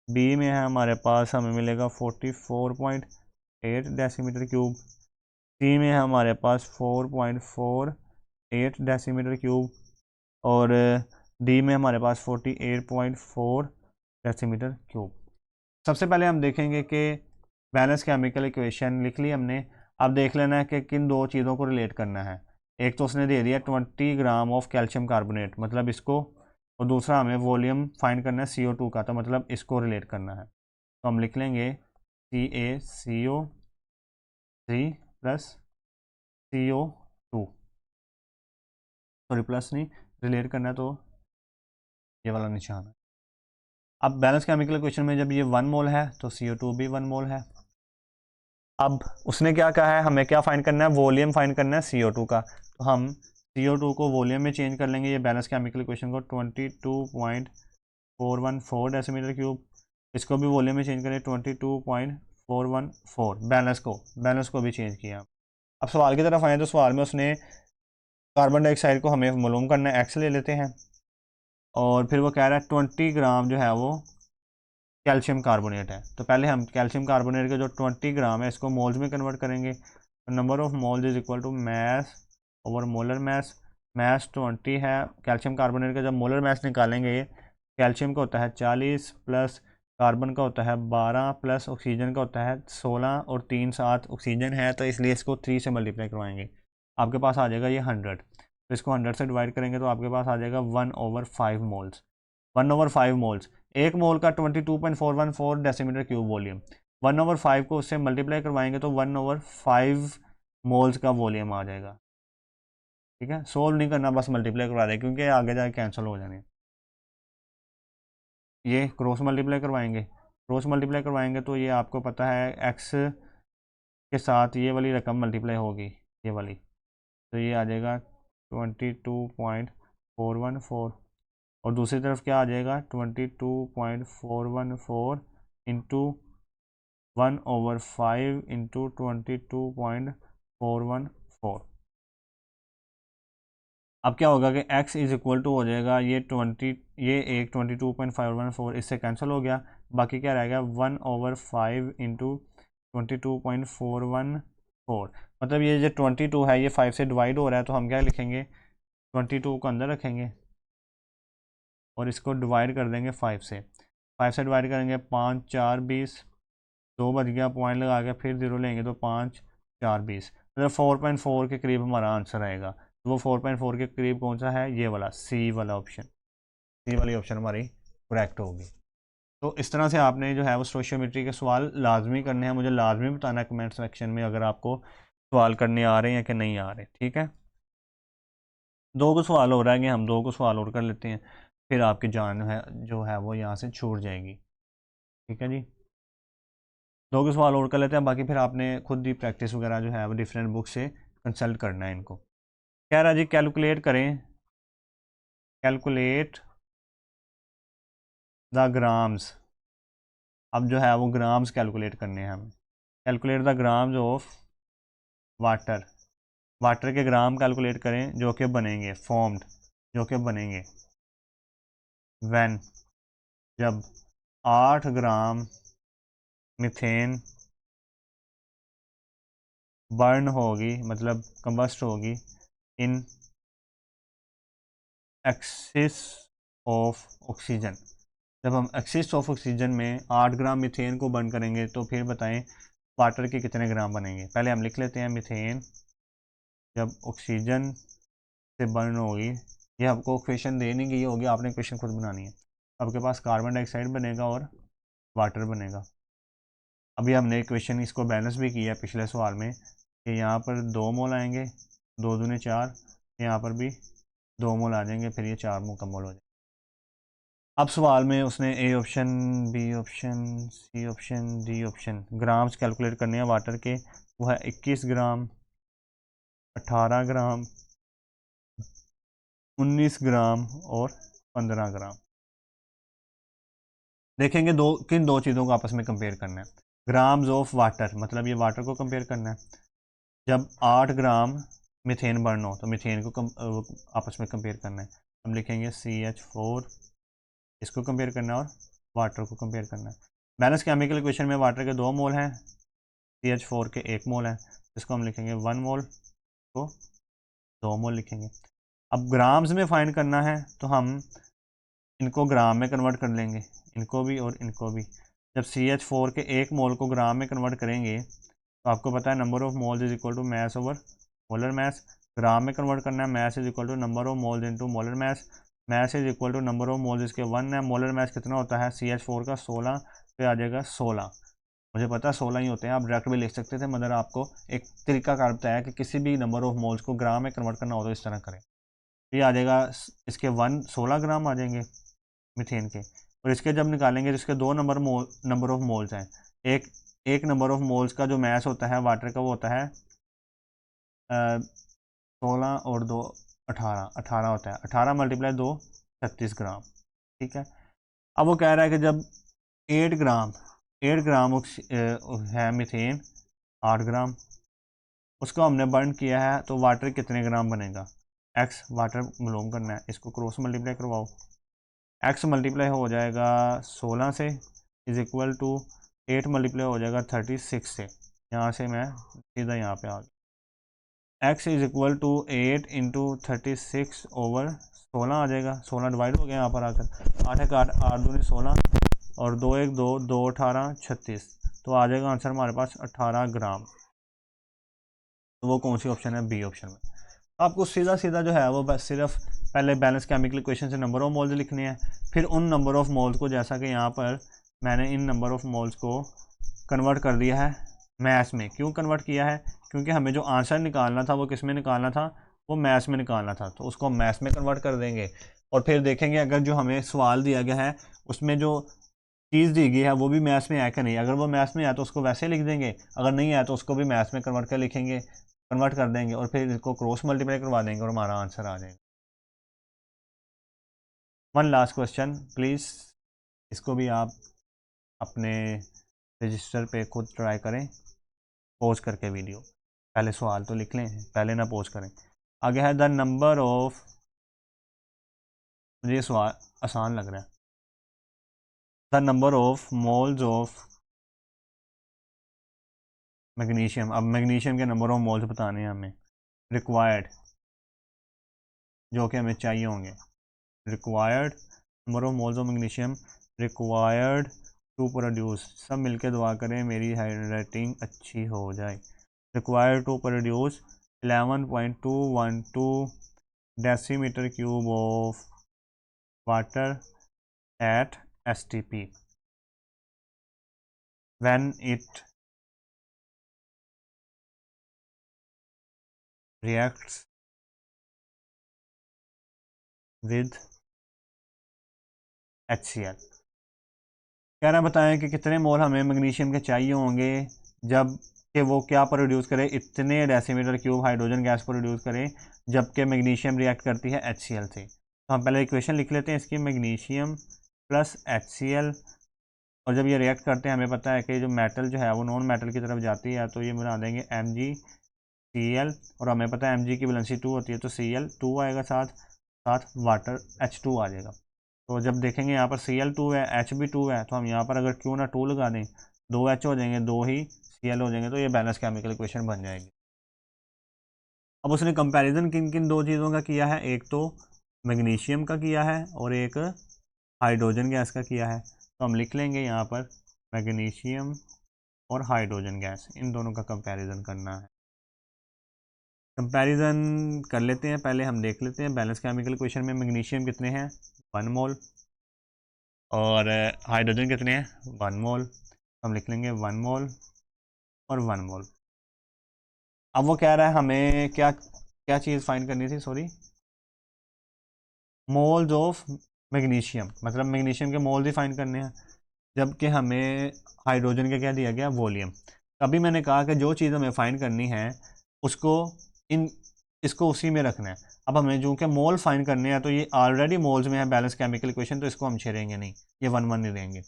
बी में है हमारे पास हमें मिलेगा 44.8 डेसीमीटर क्यूब। सी में है हमारे पास 4.48 डेसीमीटर क्यूब और डी में हमारे पास 48.4 डेसीमीटर क्यूब। सबसे पहले हम देखेंगे कि बैलेंस केमिकल इक्वेशन लिख ली हमने। अब देख लेना है कि किन दो चीज़ों को रिलेट करना है। एक तो उसने दे दिया 20 ग्राम ऑफ कैल्शियम कार्बोनेट, मतलब इसको, और दूसरा हमें वॉल्यूम फाइंड करना है CO2 का, तो मतलब इसको रिलेट करना है। तो हम लिख लेंगे CaCO3 plus CO2, sorry plus नहीं, रिलेट करना है तो ये वाला निशान है। अब बैलेंस केमिकल इक्वेशन में जब ये 1 मोल है तो CO2 भी 1 मोल है। अब उसने क्या कहा है, हमें क्या फाइंड करना है, वॉल्यूम फाइंड करना है CO2 का, तो हम CO2 को वॉल्यूम में चेंज कर लेंगे। ये बैलेंस केमिकल इक्वेशन को 22.414 डेसीमीटर क्यूब, इसको भी वॉल्यूम में चेंज करें 22.414, बैलेंस को भी चेंज किया। अब सवाल की तरफ आए तो सवाल में उसने कार्बन डाइऑक्साइड को हमें मालूम करना है, X ले लेते हैं, और फिर वो कह रहा है 20 ग्राम जो है वो कैल्शियम कार्बोनेट है। तो पहले हम कैल्शियम कार्बोनेट के जो 20 ग्राम है इसको मोल्स में कन्वर्ट करेंगे। Number of moles is equal to mass over molar mass. Mass 20 है, कैल्शियम कार्बोनेट का जब मोलर मैस निकालेंगे, कैल्शियम का होता है 40 प्लस कार्बन का होता है 12 प्लस ऑक्सीजन का होता है 16 और 3 साथ ऑक्सीजन है, तो इसलिए इसको 3 से मल्टीप्लाई करवाएंगे। आपके पास आ जाएगा ये 100, तो इसको 100 से डिवाइड करेंगे तो आपके पास आ जाएगा 1/5 मोल्स। 1/5 मोल्स, एक मोल का 22.414 डेसीमीटर क्यूब वॉल्यूम, 1/5 को उससे मल्टीप्लाई करवाएंगे तो 1/5 मोल्स का वॉल्यूम आ जाएगा। ठीक है, सोल्व नहीं करना, बस मल्टीप्लाई करवा दें क्योंकि आगे जाके कैंसिल हो जाने। ये क्रॉस मल्टीप्लाई करवाएंगे, क्रॉस मल्टीप्लाई करवाएंगे तो ये आपको पता है एक्स के साथ ये वाली रकम मल्टीप्लाई होगी, ये वाली, तो ये आ जाएगा 22.414, और दूसरी तरफ क्या आ जाएगा 22.414 इंटू 1/5 इंटू 22.414। अब क्या होगा कि x इज इक्वल टू हो जाएगा ये 20, ये एक 22.514 इससे कैंसिल हो गया, बाकी क्या रहेगा 1/5 इंटू 22.414, मतलब ये जो 22 है ये 5 से डिवाइड हो रहा है, तो हम क्या लिखेंगे 22 को अंदर रखेंगे और इसको डिवाइड कर देंगे 5 से। 5 से डिवाइड करेंगे 5 4 20, 2 बच गया, पॉइंट लगा के फिर 0 लेंगे तो 5 4 20, मतलब 4.4 के करीब हमारा आंसर आएगा। तो वो 4.4 के करीब कौन सा है, ये वाला सी वाला ऑप्शन, सी वाली ऑप्शन हमारी करेक्ट होगी। तो इस तरह से आपने जो है वो स्टोशियोमेट्री के सवाल लाजमी करने हैं। मुझे लाजमी बताना है कमेंट सेक्शन में अगर आपको सवाल करने आ रहे हैं कि नहीं आ रहे। ठीक है, 2 को सवाल हो रहा है कि हम 2 को सवाल और कर लेते हैं, फिर आपकी जान है जो है वो यहाँ से छूट जाएगी। ठीक है जी, 2 के सवाल और कर लेते हैं, बाकी फिर आपने खुद ही प्रैक्टिस वगैरह जो है वो डिफरेंट बुक से कंसल्ट करना है इनको। कह रहा जी कैलकुलेट करें, कैलकुलेट द ग्राम्स। अब जो है वो ग्राम्स कैलकुलेट करने हैं हमें। Calculate the grams of water, water के ग्राम कैलकुलेट करें जो कि बनेंगे, फॉर्म्ड जो कि बनेंगे व्हेन, जब 8 ग्राम मीथेन बर्न होगी, मतलब कंबस्ट होगी इन एक्सिस ऑफ ऑक्सीजन। जब हम एक्सिस ऑफ ऑक्सीजन में 8 ग्राम मीथेन को बर्न करेंगे तो फिर बताएं वाटर के कितने ग्राम बनेंगे। पहले हम लिख लेते हैं मीथेन जब ऑक्सीजन से बर्न होगी, ये आपको क्वेश्चन दे नहीं गई होगी, आपने क्वेश्चन खुद बनानी है। आपके पास कार्बन डाइऑक्साइड बनेगा और वाटर बनेगा। अभी हमने इक्वेशन इसको बैलेंस भी किया पिछले सवाल में कि यहाँ पर 2 मोल आएंगे, 2 दूनी 4, यहाँ पर भी 2 मोल आ जाएंगे, फिर ये 4 मुकम्मल हो जाएंगे। अब सवाल में उसने A option, B option, C option, D option grams calculate करने हैं वाटर के। वो है 21 ग्राम, 18 ग्राम, 19 ग्राम और 15 ग्राम। देखेंगे किन दो चीज़ों को आपस में कंपेयर करना है। ग्राम्स ऑफ वाटर, मतलब ये वाटर को कंपेयर करना है। जब 8 ग्राम मीथेन बर्न हो तो मीथेन को आपस में कंपेयर करना है। हम लिखेंगे CH4, इसको कंपेयर करना है और वाटर को कंपेयर करना है। बैलेंस केमिकल इक्वेशन में वाटर के 2 मोल हैं, CH4 के 1 मोल हैं, इसको हम लिखेंगे 1 मोल, को 2 मोल लिखेंगे। अब ग्राम्स में फाइंड करना है तो हम इनको ग्राम में कन्वर्ट कर लेंगे, इनको भी और इनको भी। जब CH4 के 1 मोल को ग्राम में कन्वर्ट करेंगे तो आपको पता है number of moles is equal to mass over molar mass. Gram में कन्वर्ट करना है, mass is equal to number of moles into molar mass. Mass is equal to number of moles, इसके 1 है। मोलर मैस कितना होता है CH4 का 16, तो आ जाएगा 16। मुझे पता है 16 ही होते हैं, आप डायरेक्ट भी लिख सकते थे, मगर आपको एक तरीका कार बताया कि किसी भी नंबर ऑफ मोल्स को ग्राम में कन्वर्ट करना हो तो इस तरह करें। ये आ जाएगा, इसके 16 ग्राम आ जाएंगे मीथेन के, और इसके जब निकालेंगे तो इसके 2 नंबर ऑफ मोल्स हैं। एक नंबर ऑफ मोल्स का जो मैस होता है वाटर का वो होता है 16 और 2 18 होता है। 18 मल्टीप्लाई 2 36 ग्राम। ठीक है। अब वो कह रहा है कि जब 8 ग्राम है मीथेन, 8 ग्राम, उसको हमने बर्न किया है तो वाटर कितने ग्राम बनेगा। एक्स वाटर मालूम करना है, इसको क्रॉस मल्टीप्लाई करवाओ। एक्स मल्टीप्लाई हो जाएगा 16 से इज इक्वल टू 8 मल्टीप्लाई हो जाएगा 36 से। यहाँ से मैं सीधा यहाँ पे आ गया। X is equal to 8 into 36 over 16 आ जाएगा। 16 डिवाइड हो गया यहाँ पर आकर, 8 एक 8, 8 दूनी 16 और 2 एक 2, 2 18 36, तो आ जाएगा आंसर हमारे पास 18 ग्राम। तो वो कौन सी ऑप्शन है, बी ऑप्शन में। आपको सीधा सीधा जो है वो बस सिर्फ पहले बैलेंस केमिकल इक्वेशन से नंबर ऑफ मोल्स लिखने हैं, फिर उन नंबर ऑफ मोल्स को, जैसा कि यहाँ पर मैंने इन नंबर ऑफ मोल्स को कन्वर्ट कर दिया है मैथ्स में। क्यों कन्वर्ट किया है, क्योंकि हमें जो आंसर निकालना था वो किस में निकालना था, वो मैथ्स में निकालना था, तो उसको हम मैथ्स में कन्वर्ट कर देंगे। और फिर देखेंगे अगर जो हमें सवाल दिया गया है उसमें जो चीज़ दी गई है वो भी मैथ्स में है कि नहीं। अगर वो मैथ्स में आया तो उसको वैसे लिख देंगे, अगर नहीं आया तो उसको भी मैथ्स में कन्वर्ट कर लिखेंगे, कन्वर्ट कर देंगे और फिर इसको क्रॉस मल्टीप्लाई करवा देंगे और हमारा आंसर आ जाएगा। वन लास्ट क्वेश्चन प्लीज़, इसको भी आप अपने रजिस्टर पे खुद ट्राई करें, पॉज करके वीडियो। पहले सवाल तो लिख लें, पहले ना पॉज करें। आगे है द नंबर ऑफ, मुझे ये सवाल आसान लग रहा है, the number of moles of magnesium. अब मैग्नीशियम के नंबर ऑफ मोल्स बताने हैं हमें, रिक्वायर्ड, जो कि हमें चाहिए होंगे। Required number of moles of magnesium required to produce, सब मिलके दुआ करें मेरी हैंड राइटिंग अच्छी हो जाए। Required to produce 11.212 decimetre cube of water at STP when it reacts with HCl। कह रहा बताएं कि कितने मोल हमें मैग्नीशियम के चाहिए होंगे जब कि वो क्या प्रोड्यूस करे, इतने decimetre cube hydrogen gas produce करे जबकि मैग्नीशियम रिएक्ट करती है HCl से। तो हम पहले इक्वेशन लिख लेते हैं इसकी, मैग्नीशियम प्लस HCl, और जब ये रिएक्ट करते हैं हमें पता है कि जो मेटल जो है वो नॉन मेटल की तरफ जाती है, तो ये बना देंगे MgCl, और हमें पता है Mg की वैलेंसी 2 होती है, तो Cl2 आएगा, साथ साथ वाटर H2 आ जाएगा। तो जब देखेंगे यहाँ पर Cl2 है, H भी 2 है, तो हम यहाँ पर अगर क्यों ना 2 लगा दें, 2 H हो जाएंगे, 2 ही Cl हो जाएंगे, तो ये बैलेंस केमिकल इक्वेशन बन जाएगी। अब उसने कंपैरिजन किन किन दो चीज़ों का किया है, एक तो मैग्नीशियम का किया है और एक हाइड्रोजन गैस का किया है। तो हम लिख लेंगे यहाँ पर मैग्नीशियम और हाइड्रोजन गैस, इन दोनों का कंपैरिजन करना है। कंपैरिजन कर लेते हैं, पहले हम देख लेते हैं बैलेंस केमिकल इक्वेशन में मैग्नीशियम कितने हैं, 1 मोल, और हाइड्रोजन कितने हैं 1 मोल, हम लिख लेंगे 1 मोल और 1 मोल। अब वो कह रहा है हमें क्या क्या चीज़ फाइंड करनी थी, सॉरी, मोल्स ऑफ मैग्नीशियम, मतलब मैग्नीशियम के मोल्स ही फाइंड करने हैं, जबकि हमें हाइड्रोजन का क्या दिया गया वॉल्यूम। अभी मैंने कहा कि जो चीज़ हमें फाइंड करनी है उसको इन इसको उसी में रखना है। अब हमें जो कि मोल फाइंड करने हैं तो ये ऑलरेडी मोल्स में है बैलेंस केमिकल इक्वेशन, तो इसको हम छेड़ेंगे नहीं, ये 1 1 नहीं देंगे।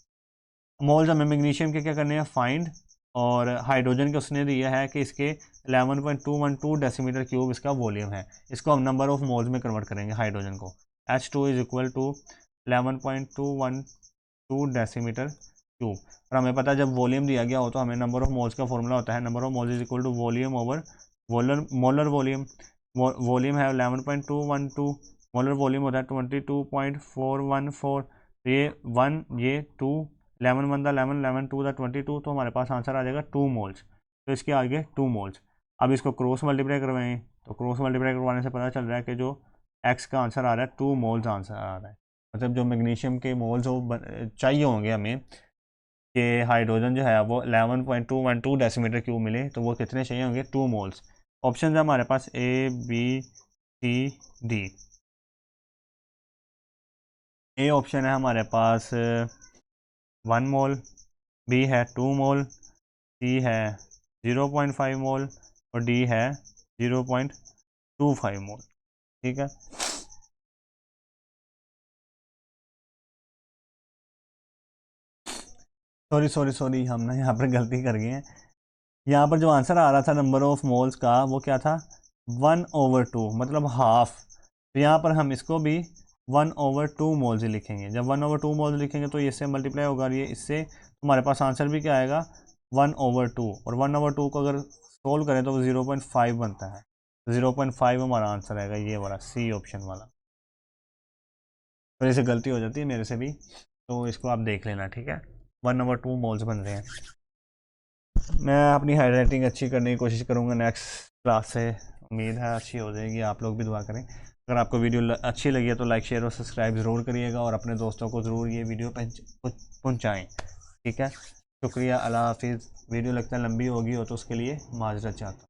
मोल्स हमें मैग्नीशियम के क्या करने हैं फाइंड, और हाइड्रोजन के उसने दिया है कि इसके 11.212 डेसीमीटर क्यूब इसका वॉल्यूम है। इसको हम नंबर ऑफ मोल्स में कन्वर्ट करेंगे हाइड्रोजन को। H2 is equal to 11.212 decimetre cube. और हमें पता है जब वॉल्यूम दिया गया हो तो हमें नंबर ऑफ मोल्स का फॉर्मूला होता है number of moles is equal to volume over molar volume. Volume है 11.212, मोलर वॉल्यूम होता है 22.414। ये 1 ये 2, 11 1 11 11 2 22, तो हमारे पास आंसर आ जाएगा 2 मोल्स। तो इसके आगे 2 मोल्स। अब इसको क्रॉस मल्टीप्लाई करवाएं तो क्रॉस मल्टीप्लाई करवाने से पता चल रहा है कि जो एक्स का आंसर आ रहा है 2 मोल्स आंसर आ रहा है। मतलब जो मैग्नीशियम के मोल्स हो चाहिए होंगे हमें कि हाइड्रोजन जो है वो 11.212 डेसीमीटर क्यूब मिले, तो वो कितने चाहिए होंगे 2 मोल्स। ऑप्शन है हमारे पास A B C D. A option है हमारे पास 1 मोल, बी है 2 मोल, सी है 0.5 मोल और डी है 0.25 मोल। ठीक है, सॉरी सॉरी सॉरी, हमने यहाँ पर गलती कर गए हैं। यहाँ पर जो आंसर आ रहा था नंबर ऑफ मोल्स का वो क्या था 1/2, मतलब हाफ। तो यहाँ पर हम इसको भी 1/2 मोल्स ही लिखेंगे। जब 1/2 मोल्स लिखेंगे तो ये इससे मल्टीप्लाई होगा और ये इससे, हमारे पास आंसर भी क्या आएगा 1/2। और 1/2 को अगर सोल्व करें तो वो 0.5 बनता है। 0.5 हमारा आंसर आएगा, ये वाला सी ऑप्शन वाला। तो ऐसे गलती हो जाती है मेरे से भी, तो इसको आप देख लेना, ठीक है। 1/2 मोल्स बन रहे हैं। मैं अपनी हैंडराइटिंग अच्छी करने की कोशिश करूँगा नेक्स्ट क्लास से, उम्मीद है अच्छी हो जाएगी। आप लोग भी दुआ करें। अगर आपको वीडियो अच्छी लगी है तो लाइक शेयर और सब्सक्राइब ज़रूर करिएगा और अपने दोस्तों को ज़रूर ये वीडियो पहुँचाएँ। ठीक है, शुक्रिया, अल्लाह हाफिज़। वीडियो लगता है लंबी होगी हो तो उसके लिए माजरत चाहता हूँ।